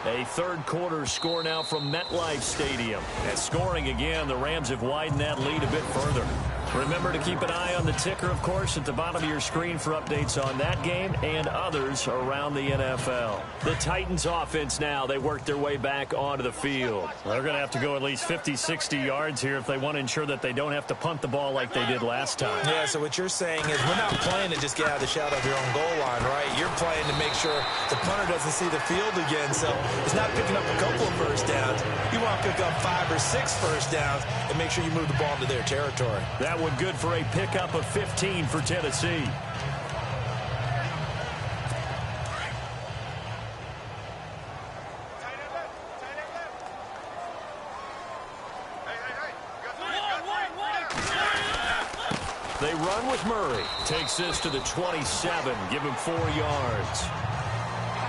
A third-quarter score now from MetLife Stadium. And scoring again, the Rams have widened that lead a bit further. Remember to keep an eye on the ticker, of course, at the bottom of your screen for updates on that game and others around the NFL. The Titans offense now, they work their way back onto the field. They're going to have to go at least 50, 60 yards here if they want to ensure that they don't have to punt the ball like they did last time. Yeah, so what you're saying is we're not playing to just get out of the shadow of your own goal line, right? You're playing to make sure the punter doesn't see the field again, so it's not picking up a couple of first downs. You want to pick up 5 or 6 first downs and make sure you move the ball into their territory. That would good for a pickup of 15 for Tennessee. They run with Murray. Takes this to the 27. Give him 4 yards.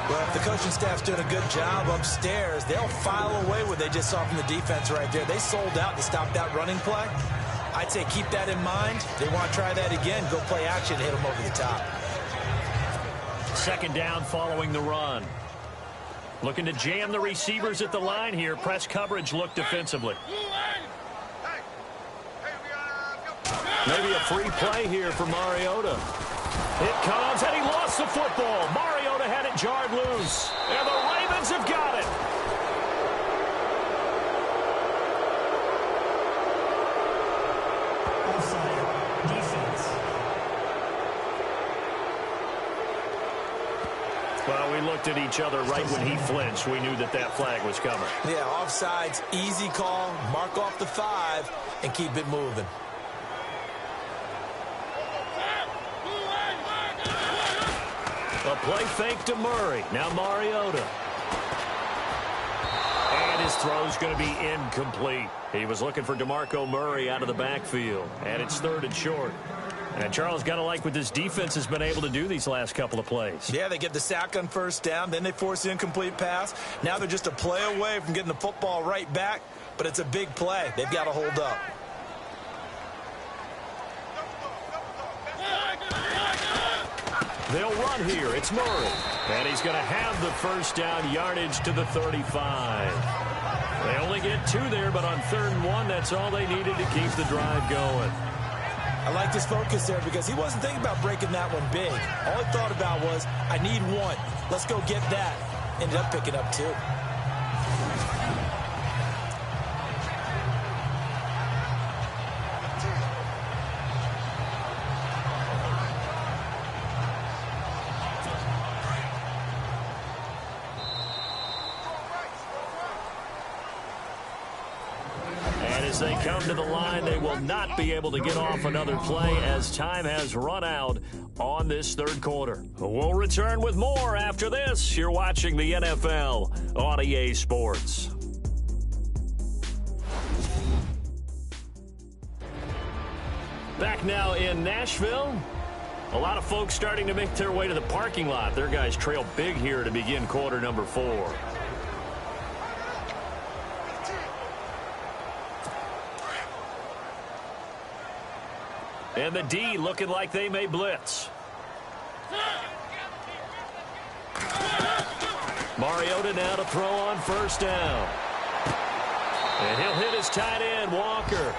Well, if the coaching staff's doing a good job upstairs, they'll file away what they just saw from the defense right there. They sold out to stop that running play. I'd say keep that in mind. They want to try that again. Go play action and hit them over the top. 2nd down following the run. Looking to jam the receivers at the line here. Press coverage look defensively. Maybe a free play here for Mariota. It comes, and he lost the football. Mariota had it jarred loose, and the Ravens have got it. Offside. Defense. Well, we looked at each other right when he flinched. We knew that that flag was coming. Yeah, offsides, easy call. Mark off the 5 and keep it moving. A play fake to Murray. Now Mariota. And his throw's going to be incomplete. He was looking for DeMarco Murray out of the backfield. And it's 3rd and short. And Charles, got to like what this defense has been able to do these last couple of plays. Yeah, they get the sack on 1st down. Then they force the incomplete pass. Now they're just a play away from getting the football right back. But it's a big play. They've got to hold up. They'll run here. It's Murray. And he's going to have the 1st down yardage to the 35. They only get 2 there, but on 3rd and 1, that's all they needed to keep the drive going. I like his focus there because he wasn't thinking about breaking that one big. All he thought about was, I need 1. Let's go get that. Ended up picking up 2. As they come to the line, they will not be able to get off another play as time has run out on this 3rd quarter. We'll return with more after this. You're watching the NFL on EA Sports. Back now in Nashville. A lot of folks starting to make their way to the parking lot. Their guys trail big here to begin quarter number 4. And the D looking like they may blitz. Mariota now to throw on 1st down. And he'll hit his tight end, Walker.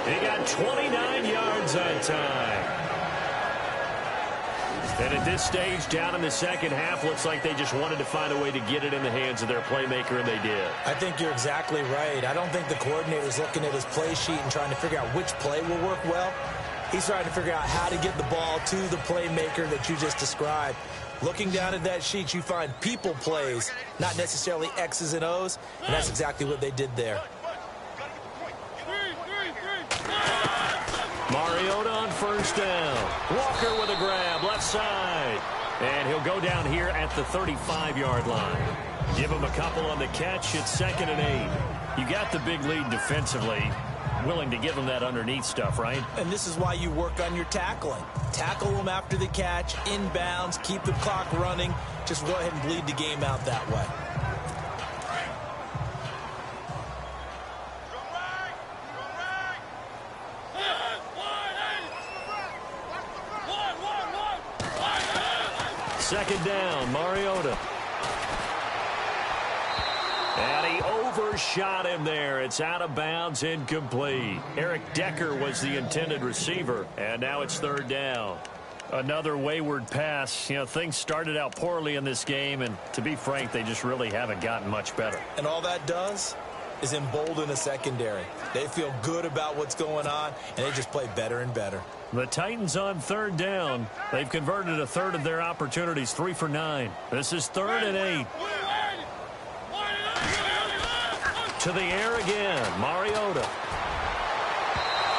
He got 29 yards that time. And at this stage, down in the 2nd half, looks like they just wanted to find a way to get it in the hands of their playmaker, and they did. I think you're exactly right. I don't think the coordinator's looking at his play sheet and trying to figure out which play will work well. He's trying to figure out how to get the ball to the playmaker that you just described. Looking down at that sheet, you find people plays, not necessarily X's and O's, and that's exactly what they did there. Mariota on first down. Walker with a grab, left side. And he'll go down here at the 35-yard line. Give him a couple on the catch. It's 2nd and 8. You got the big lead defensively. Willing to give him that underneath stuff, right? And this is why you work on your tackling. Tackle them after the catch, inbounds, keep the clock running. Just go ahead and bleed the game out that way. Second down, Mariota. And he overshot him there. It's out of bounds, incomplete. Eric Decker was the intended receiver, and now it's 3rd down. Another wayward pass. You know, things started out poorly in this game, and to be frank, they just really haven't gotten much better. And all that does is embolden a secondary. They feel good about what's going on, and they just play better and better. The Titans on 3rd down. They've converted a third of their opportunities, 3 for 9. This is 3rd and 8. To the air again, Mariota.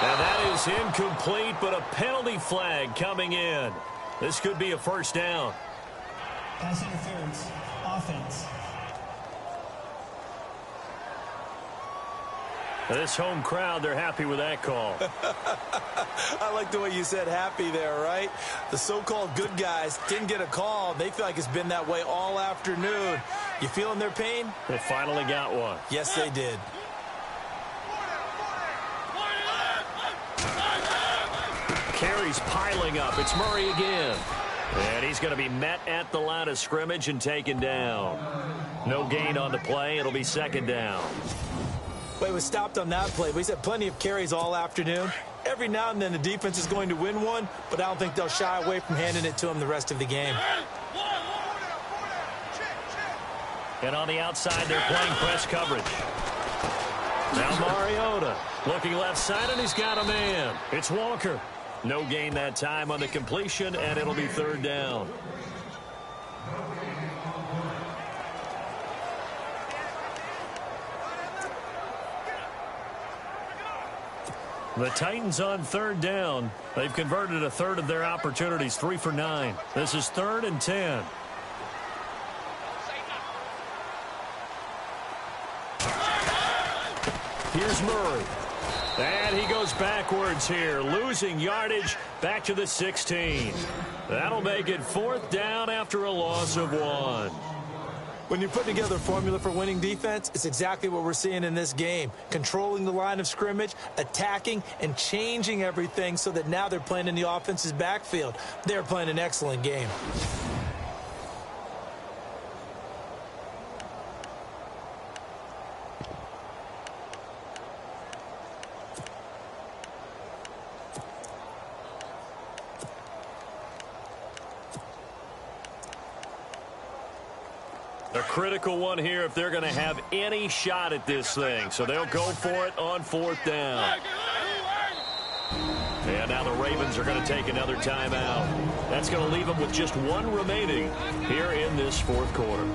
And that is incomplete, but a penalty flag coming in. This could be a 1st down. Pass interference. Offense. This home crowd, they're happy with that call. I like the way you said happy there, right? The so-called good guys didn't get a call. They feel like it's been that way all afternoon. You feeling their pain? They finally got one. Yes, they did. Carries piling up. It's Murray again. And he's going to be met at the line of scrimmage and taken down. No gain on the play. It'll be 2nd down. Well, he was stopped on that play, but he's had plenty of carries all afternoon. Every now and then the defense is going to win one, but I don't think they'll shy away from handing it to him the rest of the game. And on the outside, they're playing press coverage. Now Mariota looking left side, and he's got a man. It's Walker. No gain that time on the completion, and it'll be 3rd down. The Titans on 3rd down. They've converted a third of their opportunities, 3 for 9. This is 3rd and 10. Here's Murray. And he goes backwards here, losing yardage back to the 16. That'll make it 4th down after a loss of 1. When you put together a formula for winning defense, it's exactly what we're seeing in this game. Controlling the line of scrimmage, attacking, and changing everything so that now they're playing in the offense's backfield. They're playing an excellent game. A critical one here if they're going to have any shot at this thing. So they'll go for it on 4th down. And now the Ravens are going to take another timeout. That's going to leave them with just 1 remaining here in this 4th quarter.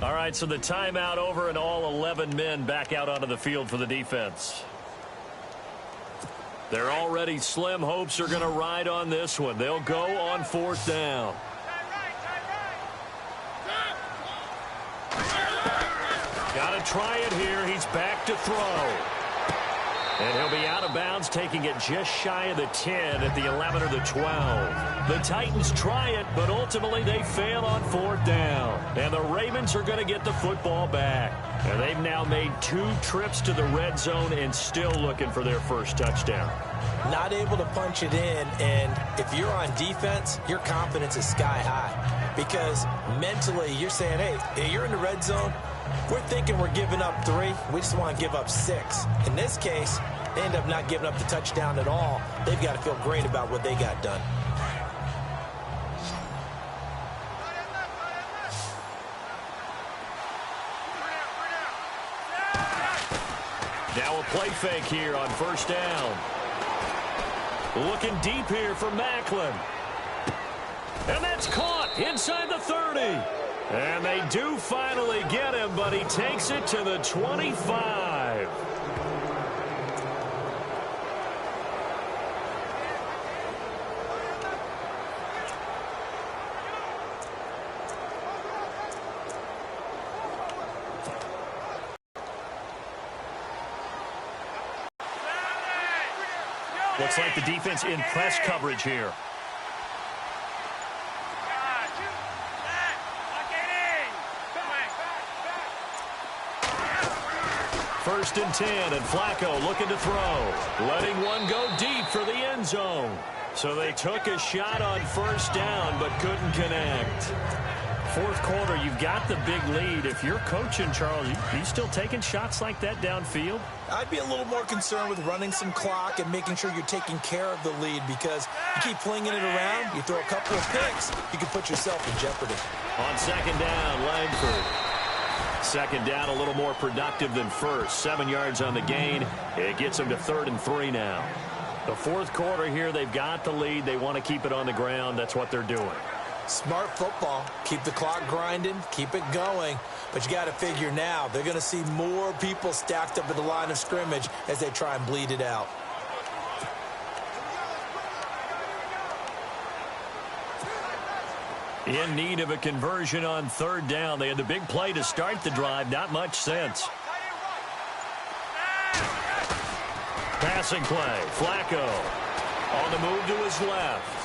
All right, so the timeout over and all 11 men back out onto the field for the defense. Their already slim hopes are going to ride on this one. They'll go on 4th down. Got to try it here. He's back to throw. And he'll be out of bounds, taking it just shy of the 10 at the 11 or the 12. The Titans try it, but ultimately they fail on 4th down. And the Ravens are going to get the football back. And they've now made 2 trips to the red zone and still looking for their first touchdown. Not able to punch it in, and if you're on defense, your confidence is sky high. Because mentally, you're saying, hey, you're in the red zone. We're thinking we're giving up 3. We just want to give up 6. In this case, they end up not giving up the touchdown at all. They've got to feel great about what they got done. Now a play fake here on first down. Looking deep here for Macklin. And that's caught inside the 30. And they do finally get him, but he takes it to the 25. Looks like the defense in press coverage here. First and 10, and Flacco looking to throw. Letting one go deep for the end zone. So they took a shot on first down, but couldn't connect. Fourth quarter, you've got the big lead. If you're coaching, Charles, you still taking shots like that downfield? I'd be a little more concerned with running some clock and making sure you're taking care of the lead, because you keep flinging it around, you throw a couple of picks, you can put yourself in jeopardy. On second down, Langford. Second down, a little more productive than first. 7 yards on the gain. It gets them to 3rd and 3 now. The fourth quarter here, they've got the lead. They want to keep it on the ground. That's what they're doing. Smart football. Keep the clock grinding, keep it going. But you got to figure now, they're going to see more people stacked up at the line of scrimmage as they try and bleed it out. In need of a conversion on third down. They had the big play to start the drive. Not much sense. Passing play. Flacco on the move to his left.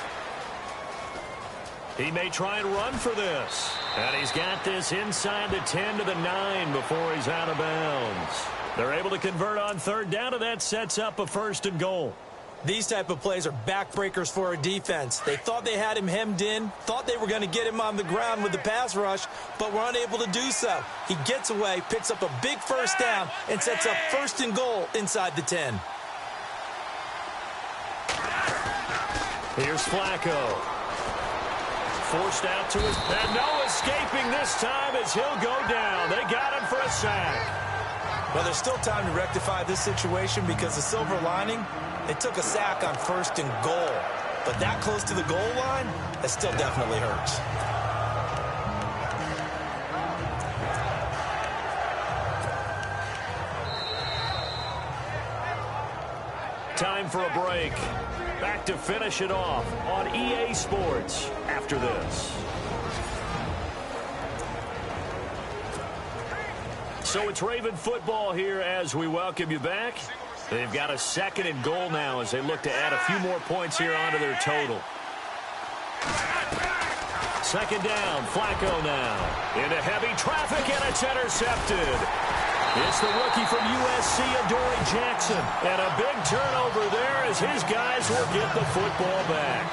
He may try and run for this. And he's got this inside the 10 to the 9 before he's out of bounds. They're able to convert on third down, and that sets up a 1st and goal. These type of plays are backbreakers for a defense. They thought they had him hemmed in, thought they were going to get him on the ground with the pass rush, but were unable to do so. He gets away, picks up a big first down, and sets up 1st and goal inside the 10. Here's Flacco. Forced out to his and no escaping this time as he'll go down. They got him for a sack. Well, there's still time to rectify this situation, because the silver lining, they took a sack on 1st and goal. But that close to the goal line, that still definitely hurts. Time for a break. Back to finish it off on EA Sports after this. So it's Raven football here as we welcome you back. They've got a 2nd and goal now as they look to add a few more points here onto their total. Second down, Flacco now. Into heavy traffic, and it's intercepted. It's the rookie from USC, Adoree Jackson. And a big turnover there as his guys will get the football back.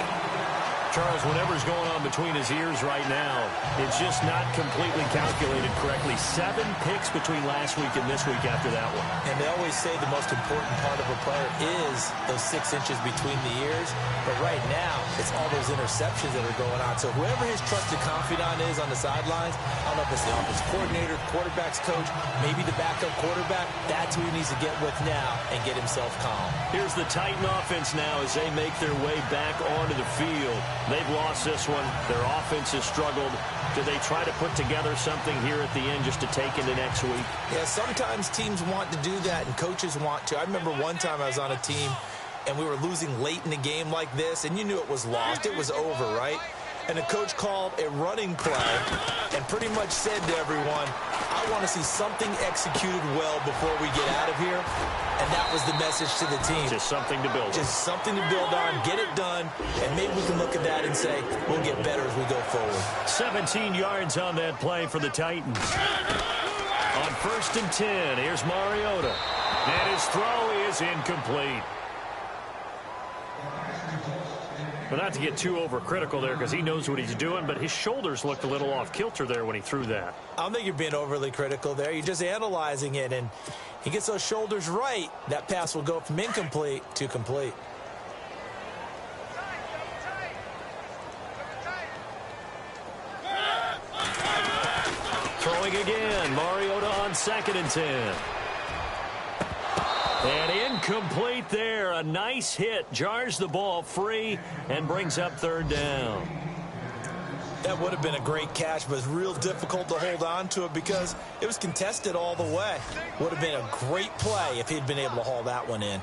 Charles, whatever's going on between his ears right now, it's just not completely calculated correctly. 7 picks between last week and this week after that one. And they always say the most important part of a player is those 6 inches between the ears. But right now, it's all those interceptions that are going on. So whoever his trusted confidant is on the sidelines, I don't know if it's the offensive coordinator, quarterback's coach, maybe the backup quarterback, that's who he needs to get with now and get himself calm. Here's the Titan offense now as they make their way back onto the field. They've lost this one. Their offense has struggled. Do they try to put together something here at the end just to take into next week? Yeah, sometimes teams want to do that and coaches want to. I remember one time I was on a team and we were losing late in the game like this, and you knew it was lost. It was over, right? And the coach called a running play and pretty much said to everyone, I want to see something executed well before we get out of here. And that was the message to the team. Just something to build on. Just something to build on, get it done, and maybe we can look at that and say, we'll get better as we go forward. 17 yards on that play for the Titans. On 1st and 10, here's Mariota. And his throw is incomplete. But not to get too overcritical there, because he knows what he's doing, but his shoulders looked a little off kilter there when he threw that. I don't think you're being overly critical there. You're just analyzing it, and he gets those shoulders right. That pass will go from incomplete to complete. Throwing again, Mariota on 2nd and 10. Incomplete there. A nice hit. Jars the ball free and brings up third down. That would have been a great catch, but it's real difficult to hold on to it because it was contested all the way. Would have been a great play if he'd been able to haul that one in.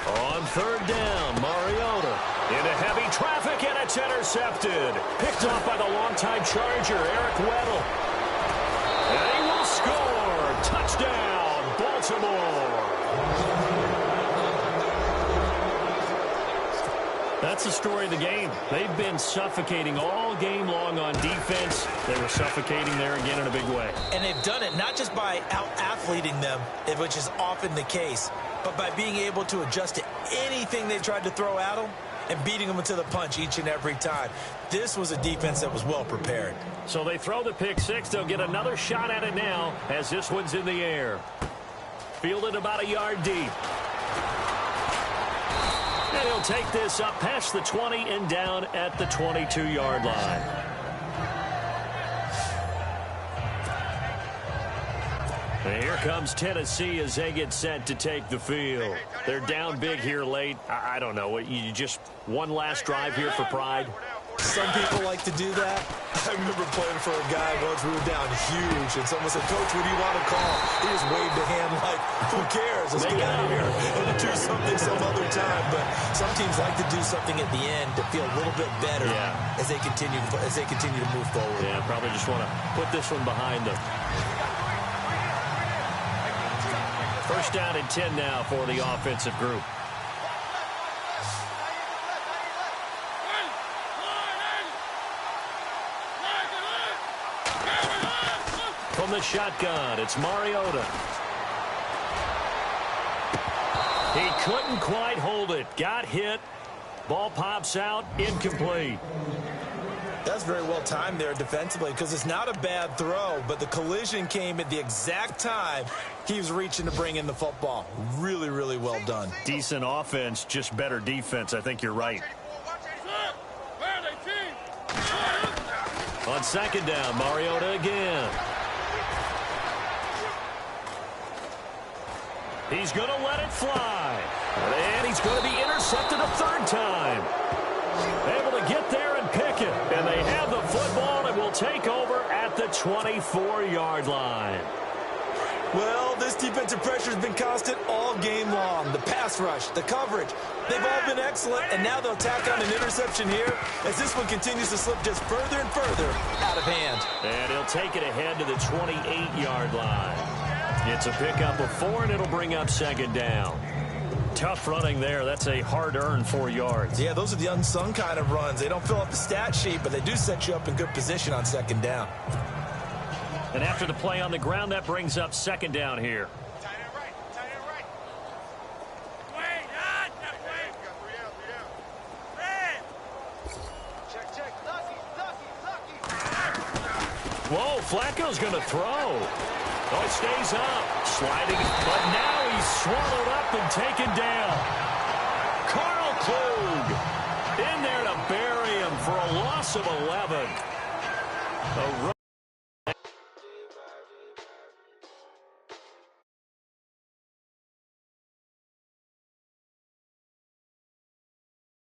On third down, Mariota into heavy traffic, and it's intercepted. Picked off by the longtime Charger, Eric Weddle. And he will score. Touchdown, Baltimore. That's the story of the game. They've been suffocating all game long on defense. They were suffocating there again in a big way. And they've done it not just by out-athleting them, which is often the case, but by being able to adjust to anything they tried to throw at them and beating them to the punch each and every time. This was a defense that was well prepared. So they throw the pick six. They'll get another shot at it now as this one's in the air. Fielded about a yard deep. And he'll take this up past the 20 and down at the 22-yard line. And here comes Tennessee as they get set to take the field. They're down big here late. I don't know. You just one last drive here for pride? Some people like to do that. I remember playing for a guy once. We were down huge, and someone said, "Coach, what do you want to call?" He just waved a hand like, "Who cares? Let's get out of here and do something some other time." But some teams like to do something at the end to feel a little bit better as they continue to move forward. Yeah, probably just want to put this one behind them. First down and 10 now for the offensive group. From the shotgun, it's Mariota. He couldn't quite hold it. Got hit. Ball pops out. Incomplete. That's very well timed there defensively because it's not a bad throw, but the collision came at the exact time he was reaching to bring in the football. Really, really well done. Decent offense, just better defense. I think you're right. On second down, Mariota again. He's going to let it fly. And he's going to be intercepted a third time. Able to get there and pick it. And they have the football and will take over at the 24-yard line. Well, this defensive pressure has been constant all game long. The pass rush, the coverage, they've all been excellent. And now they'll tack on an interception here as this one continues to slip just further and further out of hand. And he'll take it ahead to the 28-yard line. It's a pickup of 4, and it'll bring up second down. Tough running there. That's a hard-earned 4 yards. Yeah, those are the unsung kind of runs. They don't fill up the stat sheet, but they do set you up in good position on second down. And after the play on the ground, that brings up second down here. Whoa, Flacco's going to throw. Oh, it stays up, sliding, but now he's swallowed up and taken down. Carl Klug in there to bury him for a loss of 11.